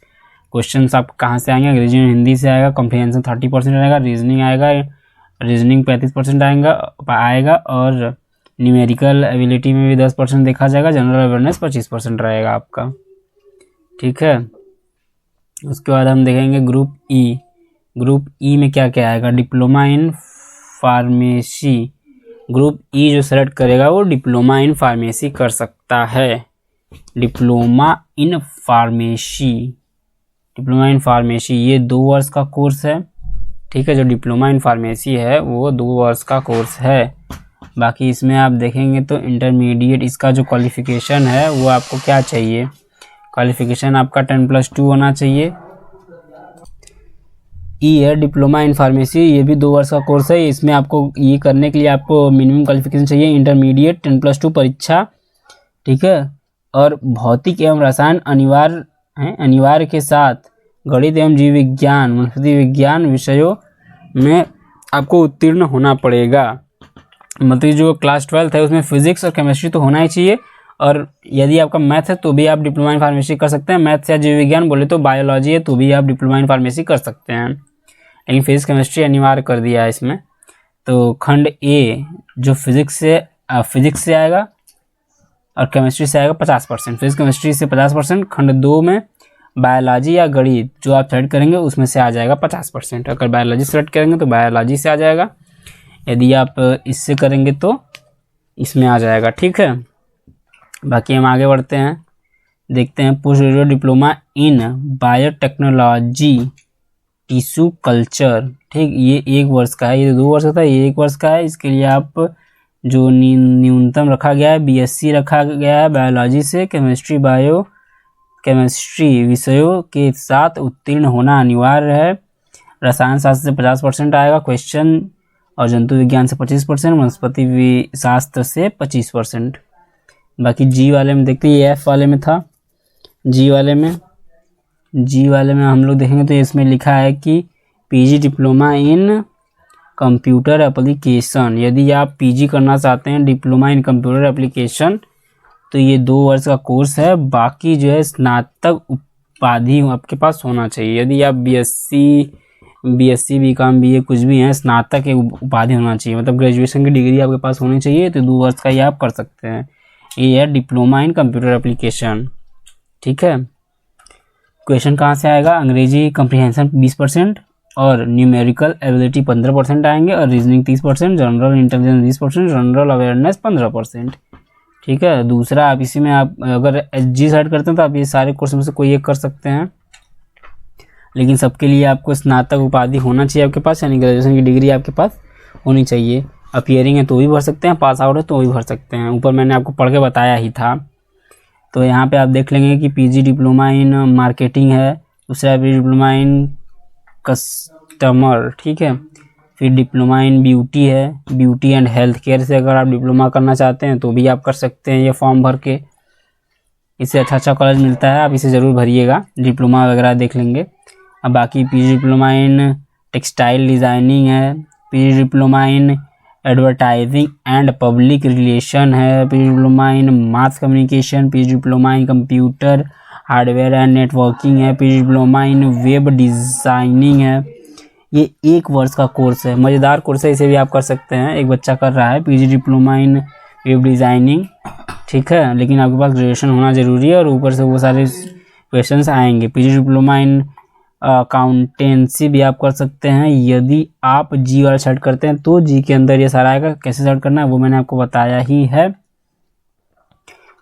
क्वेश्चन आप कहाँ से आएंगे? अंग्रेजी और हिंदी से आएगा। कॉम्प्रिहेंशन 30% आएगा। रीजनिंग आएगा, रीजनिंग 35% आएगा और न्यूमेरिकल एबिलिटी में भी 10% देखा जाएगा। जनरल अवेयरनेस 25% रहेगा आपका, ठीक है। उसके बाद हम देखेंगे ग्रुप ई। ग्रुप ई में क्या क्या आएगा? Diploma in pharmacy. ग्रुप ई जो सेलेक्ट करेगा वो डिप्लोमा इन फार्मेसी कर सकता है। Diploma in pharmacy, diploma in pharmacy ये 2 वर्ष का कोर्स है, ठीक है। जो डिप्लोमा इन फार्मेसी है वो 2 वर्ष का कोर्स है। बाकी इसमें आप देखेंगे तो इंटरमीडिएट, इसका जो क्वालिफिकेशन है वो आपको क्या चाहिए? क्वालिफिकेशन आपका 10+2 होना चाहिए। ई है डिप्लोमा इन फार्मेसी, ये भी 2 वर्ष का कोर्स है। इसमें आपको ये करने के लिए आपको मिनिमम क्वालिफिकेशन चाहिए इंटरमीडिएट 10+2 परीक्षा, ठीक है। और भौतिक एवं रसायन अनिवार्य है। अनिवार्य के साथ गणित एवं जीव विज्ञान, वनस्पति विज्ञान विषयों में आपको उत्तीर्ण होना पड़ेगा। मतलब जो क्लास 12 है उसमें फिजिक्स और केमिस्ट्री तो होना ही चाहिए। और यदि आपका मैथ है तो भी आप डिप्लोमा इन फार्मेसी कर सकते हैं। मैथ्स या जीव विज्ञान बोले तो बायोलॉजी है तो भी आप डिप्लोमा इन फार्मेसी कर सकते हैं, लेकिन फिजिक्स केमिस्ट्री अनिवार्य कर दिया है इसमें। तो खंड ए जो फिजिक्स से आएगा और केमिस्ट्री से आएगा 50%, फिजिक्स केमिस्ट्री से 50%। खंड 2 में बायोलॉजी या गणित जो आप सेलेक्ट करेंगे उसमें से आ जाएगा 50%। अगर बायोलॉजी सेलेक्ट करेंगे तो बायोलॉजी से आ जाएगा, यदि आप इससे करेंगे तो इसमें आ जाएगा, ठीक है। बाकी हम आगे बढ़ते हैं, देखते हैं post graduate diploma in biotechnology tissue culture, ठीक। ये 1 वर्ष का है। ये 2 वर्ष का था, ये 1 वर्ष का है। इसके लिए आप जो न्यूनतम रखा गया है BSc रखा गया है बायोलॉजी से। केमिस्ट्री विषयों के साथ उत्तीर्ण होना अनिवार्य है। रसायन शास्त्र से 50% आएगा क्वेश्चन, और जंतु विज्ञान से 25%, वनस्पति शास्त्र से 25%। बाकी जी वाले में देखते हैं, एफ वाले में था। जी वाले में हम लोग देखेंगे तो इसमें लिखा है कि PG diploma in computer application. यदि आप PG करना चाहते हैं डिप्लोमा इन कंप्यूटर एप्लीकेशन तो ये 2 वर्ष का कोर्स है। बाकी जो है स्नातक उपाधि आपके पास होना चाहिए। यदि आप BSc BCom BA कुछ भी हैं, स्नातक के उपाधि होना चाहिए, मतलब ग्रेजुएशन की डिग्री आपके पास होनी चाहिए। तो 2 वर्ष का ये आप कर सकते हैं। ये है डिप्लोमा इन कंप्यूटर एप्लीकेशन, ठीक है। क्वेश्चन कहाँ से आएगा? अंग्रेजी कॉम्प्रिहेंशन 20% और न्यूमेरिकल एबिलिटी 15% आएंगे, और reasoning 30%, general intelligence 20%, general awareness 15%, ठीक है। दूसरा आप इसी में आप अगर HG सेलेक्ट करते हैं तो आप ये सारे कोर्स में से कोई एक कर सकते हैं, लेकिन सबके लिए आपको स्नातक उपाधि होना चाहिए आपके पास, यानी ग्रेजुएशन की डिग्री आपके पास होनी चाहिए। अपीयरिंग है तो भी भर सकते हैं, पास आउट है तो भी भर सकते हैं। ऊपर मैंने आपको पढ़ के बताया ही था। तो यहाँ पे आप देख लेंगे कि PG डिप्लोमा इन मार्केटिंग है, दूसरा PG डिप्लोमा इन कस्टमर, ठीक है। फिर डिप्लोमा इन ब्यूटी है, ब्यूटी एंड हेल्थ केयर से अगर आप डिप्लोमा करना चाहते हैं तो भी आप कर सकते हैं ये फॉर्म भर के। इससे अच्छा कॉलेज मिलता है, आप इसे ज़रूर भरिएगा। डिप्लोमा वगैरह देख लेंगे। अब बाकी PG diploma in textile designing है, PG diploma in advertising and public relation है, PG diploma in mass communication, PG diploma in computer hardware and networking है, PG diploma in web designing है। ये 1 वर्ष का कोर्स है, मज़ेदार कोर्स है, इसे भी आप कर सकते हैं। एक बच्चा कर रहा है PG diploma in web designing, ठीक है, लेकिन आपके पास ग्रेजुएशन होना ज़रूरी है और ऊपर से वो सारे क्वेश्चंस आएंगे। PG डिप्लोमा इन अकाउंटेंसी भी आप कर सकते हैं। यदि आप जी वाला सेलेक्ट करते हैं तो जी के अंदर ये सारा आएगा। कैसे सेलेक्ट करना है वो मैंने आपको बताया ही है।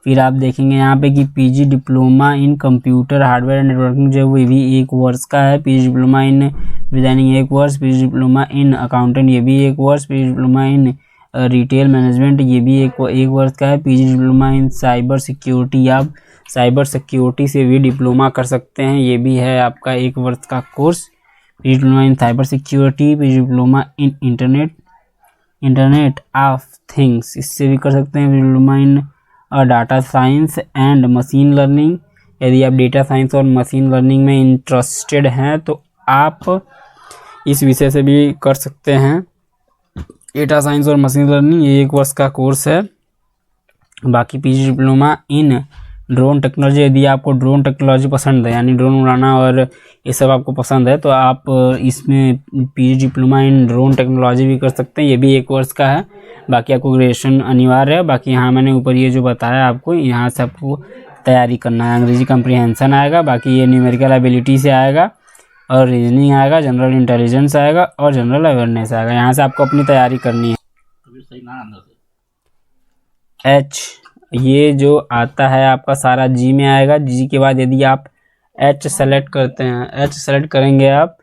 फिर आप देखेंगे यहाँ पे कि PG diploma in computer hardware and networking जो है वो भी 1 वर्ष का है। PG डिप्लोमा इन डिजाइनिंग 1 वर्ष, PG डिप्लोमा इन अकाउंटेंट ये भी 1 वर्ष, PG diploma in retail management ये भी 1 वर्ष का है। PG diploma in cyber security, आप साइबर सिक्योरिटी से भी डिप्लोमा कर सकते हैं, ये भी है आपका 1 वर्ष का course. PG diploma in cyber security, PG diploma in internet internet of things, इससे भी कर सकते हैं। Diploma in data science and machine learning, यदि आप डेटा साइंस और मशीन लर्निंग में इंटरेस्टेड हैं तो आप इस विषय से भी कर सकते हैं। डेटा साइंस और मशीन लर्निंग ये 1 वर्ष का कोर्स है। बाकी PG diploma in drone technology, यदि आपको ड्रोन टेक्नोलॉजी पसंद है, यानी ड्रोन उड़ाना और ये सब आपको पसंद है, तो आप इसमें PG diploma in drone technology भी कर सकते हैं। ये भी 1 वर्ष का है। बाकी आपको ग्रेजुएशन अनिवार्य है। बाकी यहाँ मैंने ऊपर ये जो बताया आपको, यहाँ से आपको तैयारी करना है। अंग्रेजी कम्प्रीहेंशन आएगा, बाकी ये न्यूमेरिकल एबिलिटी से आएगा, और रीजनिंग आएगा, जनरल इंटेलिजेंस आएगा, और जनरल अवेयरनेस आएगा। यहाँ से आपको अपनी तैयारी करनी है। एच, ये जो आता है आपका सारा जी में आएगा। जी के बाद यदि आप एच सेलेक्ट करते हैं, एच सेलेक्ट करेंगे आप,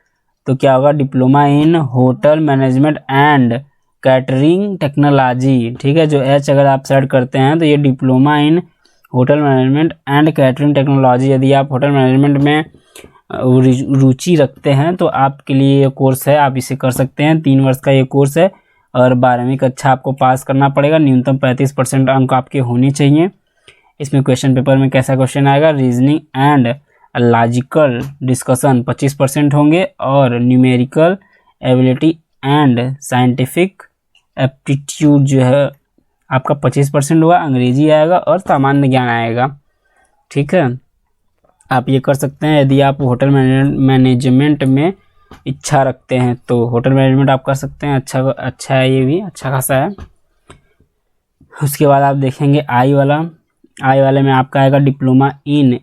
तो क्या होगा, diploma in hotel management and catering technology. ठीक है, जो एच अगर आप सेलेक्ट करते हैं तो ये diploma in hotel management and catering technology, यदि आप होटल मैनेजमेंट में रुचि रखते हैं तो आपके लिए ये कोर्स है, आप इसे कर सकते हैं। 3 वर्ष का ये कोर्स है, और 12वीं कक्षा आपको पास करना पड़ेगा। न्यूनतम 35% अंक आपके होने चाहिए। इसमें क्वेश्चन पेपर में कैसा क्वेश्चन आएगा, रीजनिंग एंड लॉजिकल डिस्कशन 25% होंगे, और numerical ability and scientific aptitude जो है आपका 25% होगा। अंग्रेजी आएगा और सामान्य ज्ञान आएगा। ठीक है, आप ये कर सकते हैं। यदि आप होटल मैनेजमेंट में इच्छा रखते हैं तो होटल मैनेजमेंट आप कर सकते हैं। अच्छा है, ये भी अच्छा खासा है। उसके बाद आप देखेंगे आई वाले में आपका आएगा diploma in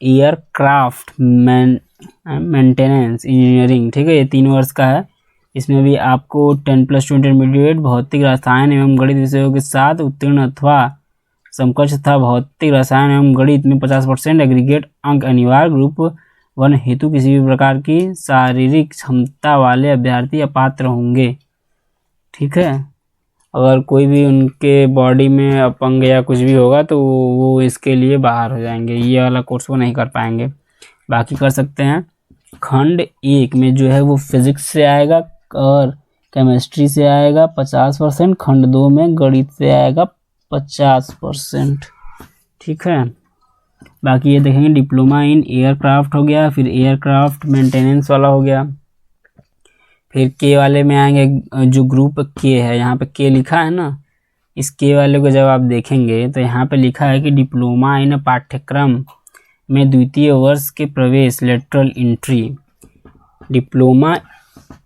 aircraft maintenance engineering. ठीक है, ये 3 वर्ष का है। इसमें भी आपको 10+2 इंटरमीडिएट भौतिक रसायन एवं गणित विषयों के साथ उत्तीर्ण अथवा समकक्ष तथा भौतिक रसायन एवं गणित में 50% एग्रीगेट अंक अनिवार्य। ग्रुप 1 हेतु किसी भी प्रकार की शारीरिक क्षमता वाले अभ्यर्थी अपात्र होंगे। ठीक है, अगर कोई भी उनके बॉडी में अपंग या कुछ भी होगा तो वो इसके लिए बाहर हो जाएंगे, ये वाला कोर्स वो नहीं कर पाएंगे। बाकी कर सकते हैं। खंड 1 में जो है वो फिजिक्स से आएगा और केमिस्ट्री से आएगा 50%। खंड 2 में गणित से आएगा 50%। ठीक है, बाकी ये देखेंगे डिप्लोमा इन एयरक्राफ्ट हो गया, फिर एयरक्राफ्ट मेंटेनेंस वाला हो गया। फिर के वाले में आएंगे, जो ग्रुप के है, यहाँ पे के लिखा है ना, इस के वाले को जब आप देखेंगे तो यहाँ पे लिखा है कि डिप्लोमा इन पाठ्यक्रम में 2य वर्ष के प्रवेश lateral entry. Diploma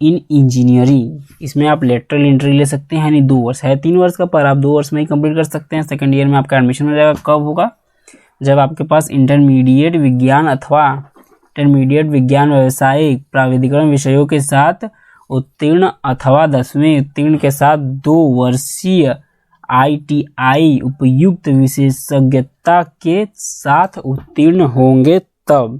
in engineering, इसमें आप लेटरल एंट्री ले सकते हैं, यानी 2 वर्ष है। 3 वर्ष का, पर आप 2 वर्ष में ही कंप्लीट कर सकते हैं। सेकेंड ईयर में आपका एडमिशन हो जाएगा। कब होगा, जब आपके पास इंटरमीडिएट विज्ञान अथवा इंटरमीडिएट विज्ञान व्यावसायिक प्राविधिकरण विषयों के साथ उत्तीर्ण अथवा 10वीं उत्तीर्ण के साथ 2 वर्षीय ITI उपयुक्त विशेषज्ञता के साथ उत्तीर्ण होंगे। तब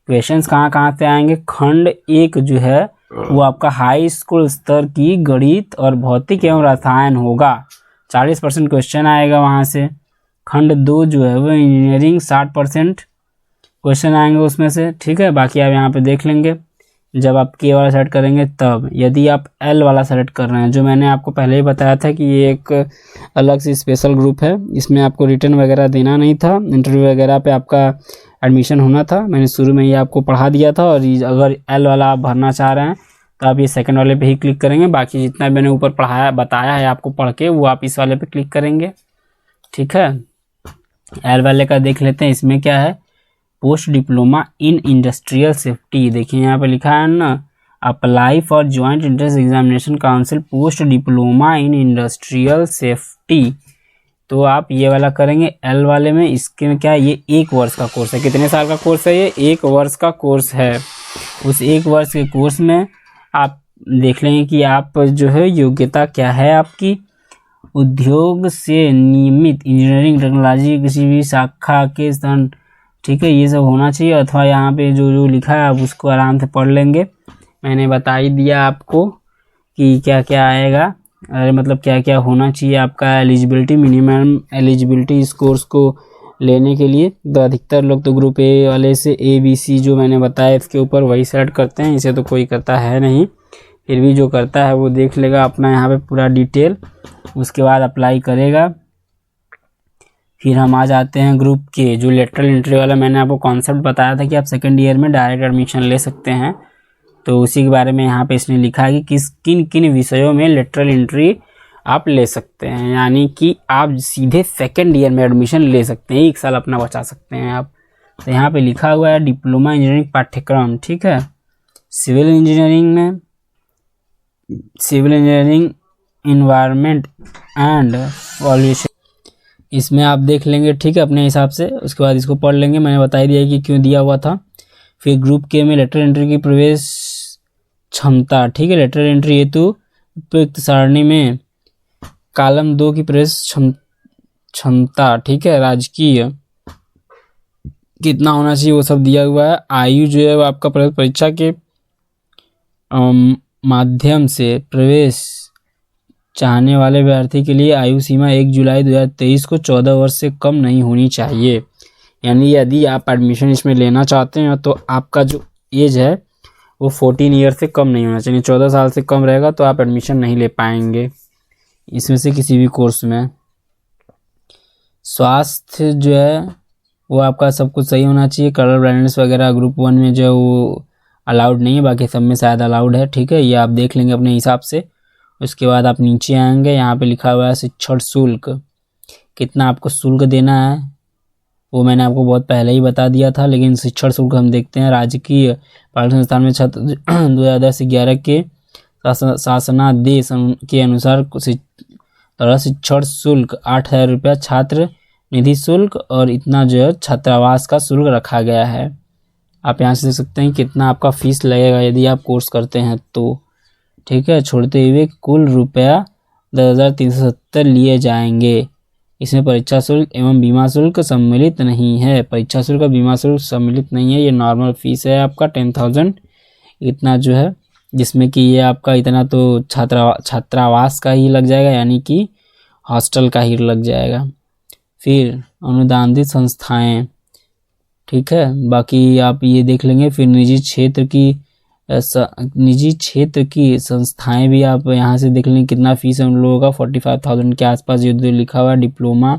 क्वेश्चंस कहाँ से आएंगे, खंड 1 जो है वो आपका हाई स्कूल स्तर की गणित और भौतिक एवं रसायन होगा, 40% क्वेश्चन आएगा वहाँ से। खंड 2 जो है वो इंजीनियरिंग, 60% क्वेश्चन आएंगे उसमें से। ठीक है, बाकी आप यहाँ पे देख लेंगे जब आप के वाला सेलेक्ट करेंगे तब। यदि आप एल वाला सेलेक्ट कर रहे हैं, जो मैंने आपको पहले ही बताया था कि ये एक अलग से स्पेशल ग्रुप है, इसमें आपको रिटर्न वगैरह देना नहीं था, इंटरव्यू वगैरह पे आपका एडमिशन होना था। मैंने शुरू में ही आपको पढ़ा दिया था। और अगर एल वाला आप भरना चाह रहे हैं तो आप ये सेकंड वाले पे ही क्लिक करेंगे। बाकी जितना मैंने ऊपर पढ़ाया बताया है आपको पढ़ के, वो आप इस वाले पे क्लिक करेंगे। ठीक है, एल वाले का देख लेते हैं। इसमें क्या है, post diploma in industrial safety. देखिए यहाँ पे लिखा है ना, apply for joint entrance examination council post diploma in industrial safety. तो आप ये वाला करेंगे एल वाले में। इसके में क्या है, ये 1 वर्ष का कोर्स है। कितने साल का कोर्स है ये, 1 वर्ष का कोर्स है। उस 1 वर्ष के कोर्स में आप देख लेंगे कि आप जो है योग्यता क्या है आपकी। उद्योग से नियमित इंजीनियरिंग टेक्नोलॉजी किसी भी शाखा के स्थान, ठीक है, ये सब होना चाहिए। अथवा यहाँ पे जो लिखा है आप उसको आराम से पढ़ लेंगे। मैंने बता ही दिया आपको कि क्या क्या आएगा, अरे मतलब क्या क्या होना चाहिए आपका एलिजिबिलिटी, मिनिमम एलिजिबिलिटी इस कोर्स को लेने के लिए। तो अधिकतर लोग तो ग्रुप ए वाले से ABC जो मैंने बताया इसके ऊपर वही सेलेक्ट करते हैं, इसे तो कोई करता है नहीं। फिर भी जो करता है वो देख लेगा अपना यहाँ पे पूरा डिटेल, उसके बाद अप्लाई करेगा। फिर हम आ जाते हैं ग्रुप के, जो लेटरल एंट्री वाला मैंने आपको कॉन्सेप्ट बताया था कि आप सेकेंड ईयर में डायरेक्ट एडमिशन ले सकते हैं, तो उसी के बारे में यहाँ पे इसने लिखा है कि किन किन विषयों में लेटरल एंट्री आप ले सकते हैं, यानी कि आप सीधे सेकेंड ईयर में एडमिशन ले सकते हैं, 1 साल अपना बचा सकते हैं आप। तो यहाँ पे लिखा हुआ है डिप्लोमा इंजीनियरिंग पाठ्यक्रम, ठीक है। सिविल इंजीनियरिंग में civil engineering environment and pollution, इसमें आप देख लेंगे, ठीक है, अपने हिसाब से। उसके बाद इसको पढ़ लेंगे, मैंने बता ही दिया कि क्यों दिया हुआ था। फिर ग्रुप के में लेटरल एंट्री की प्रवेश क्षमता, ठीक है, लेटरल एंट्री हेतु उपयुक्त सारणी में कॉलम 2 की प्रवेश क्षमता, ठीक है, राजकीय कितना होना चाहिए वो सब दिया हुआ है। आयु जो है वो आपका परीक्षा के माध्यम से प्रवेश चाहने वाले अभ्यर्थी के लिए आयु सीमा 1 जुलाई 2023 को 14 वर्ष से कम नहीं होनी चाहिए। यानी यदि आप एडमिशन इसमें लेना चाहते हैं तो आपका जो एज है वो 14 ईयर से कम नहीं होना चाहिए। 14 साल से कम रहेगा तो आप एडमिशन नहीं ले पाएंगे इसमें से किसी भी कोर्स में। स्वास्थ्य जो है वो आपका सब कुछ सही होना चाहिए। कलर ब्लाइंडनेस वगैरह ग्रुप 1 में जो है वो अलाउड नहीं है, बाकी सब में शायद अलाउड है, ठीक है। ये आप देख लेंगे अपने हिसाब से। उसके बाद आप नीचे आएंगे, यहाँ पे लिखा हुआ है शिक्षण शुल्क, कितना आपको शुल्क देना है वो मैंने आपको बहुत पहले ही बता दिया था, लेकिन शिक्षण शुल्क हम देखते हैं। राजकीय पाठ्य संस्थान में छात्र 2010-11 के शासनादेश के अनुसार शिक्षण शुल्क 8,000 रुपया छात्र निधि शुल्क और इतना जो है छात्रावास का शुल्क रखा गया है। आप यहाँ से देख सकते हैं कितना आपका फीस लगेगा यदि आप कोर्स करते हैं तो, ठीक है। छोड़ते हुए कुल रुपया 10,370 लिए जाएंगे। इसमें परीक्षा शुल्क एवं बीमा शुल्क सम्मिलित नहीं है। परीक्षा शुल्क और बीमा शुल्क सम्मिलित नहीं है, ये नॉर्मल फीस है आपका 10,000 इतना जो है, जिसमें कि ये आपका इतना तो छात्रावास का ही लग जाएगा, यानी कि हॉस्टल का ही लग जाएगा। फिर अनुदानित संस्थाएं, ठीक है, बाकी आप ये देख लेंगे। फिर निजी क्षेत्र की संस्थाएं भी आप यहाँ से देख लेंगे कितना फीस है उन लोगों का, 45,000 के आसपास ये जो लिखा हुआ है डिप्लोमा।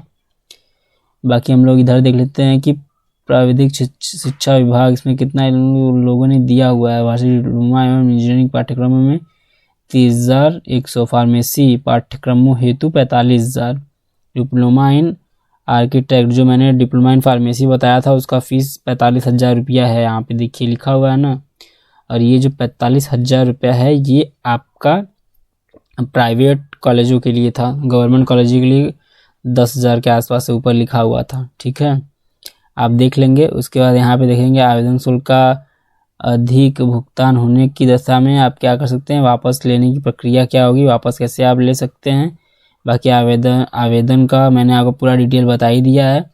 बाकी हम लोग इधर देख लेते हैं कि प्राविधिक शिक्षा विभाग, इसमें कितना लोगों ने दिया हुआ है। वार्षिक डिप्लोमा एवं इंजीनियरिंग पाठ्यक्रमों में 30,100, फार्मेसी पाठ्यक्रमों हेतु 45,000। डिप्लोमा इन आर्किटेक्ट, जो मैंने डिप्लोमा इन फार्मेसी बताया था उसका फीस 45,000 रुपया है, यहाँ पे देखिए लिखा हुआ है ना। और ये जो 45,000 रुपया है ये आपका प्राइवेट कॉलेजों के लिए था, गवर्नमेंट कॉलेजों के लिए 10,000 के आसपास से ऊपर लिखा हुआ था, ठीक है, आप देख लेंगे। उसके बाद यहाँ पे देखेंगे आवेदन शुल्क का अधिक भुगतान होने की दशा में आप क्या कर सकते हैं, वापस लेने की प्रक्रिया क्या होगी, वापस कैसे आप ले सकते हैं। बाकी आवेदन का मैंने आपको पूरा डिटेल बता ही दिया है,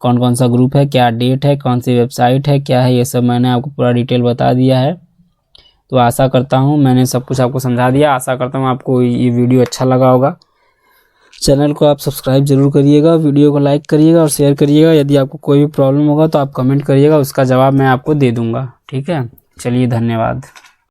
कौन कौन सा ग्रुप है, क्या डेट है, कौन सी वेबसाइट है, क्या है, ये सब मैंने आपको पूरा डिटेल बता दिया है। तो आशा करता हूँ मैंने सब कुछ आपको समझा दिया। आशा करता हूँ आपको ये वीडियो अच्छा लगा होगा। चैनल को आप सब्सक्राइब जरूर करिएगा, वीडियो को लाइक करिएगा और शेयर करिएगा। यदि आपको कोई भी प्रॉब्लम होगा तो आप कमेंट करिएगा, उसका जवाब मैं आपको दे दूँगा, ठीक है। चलिए, धन्यवाद।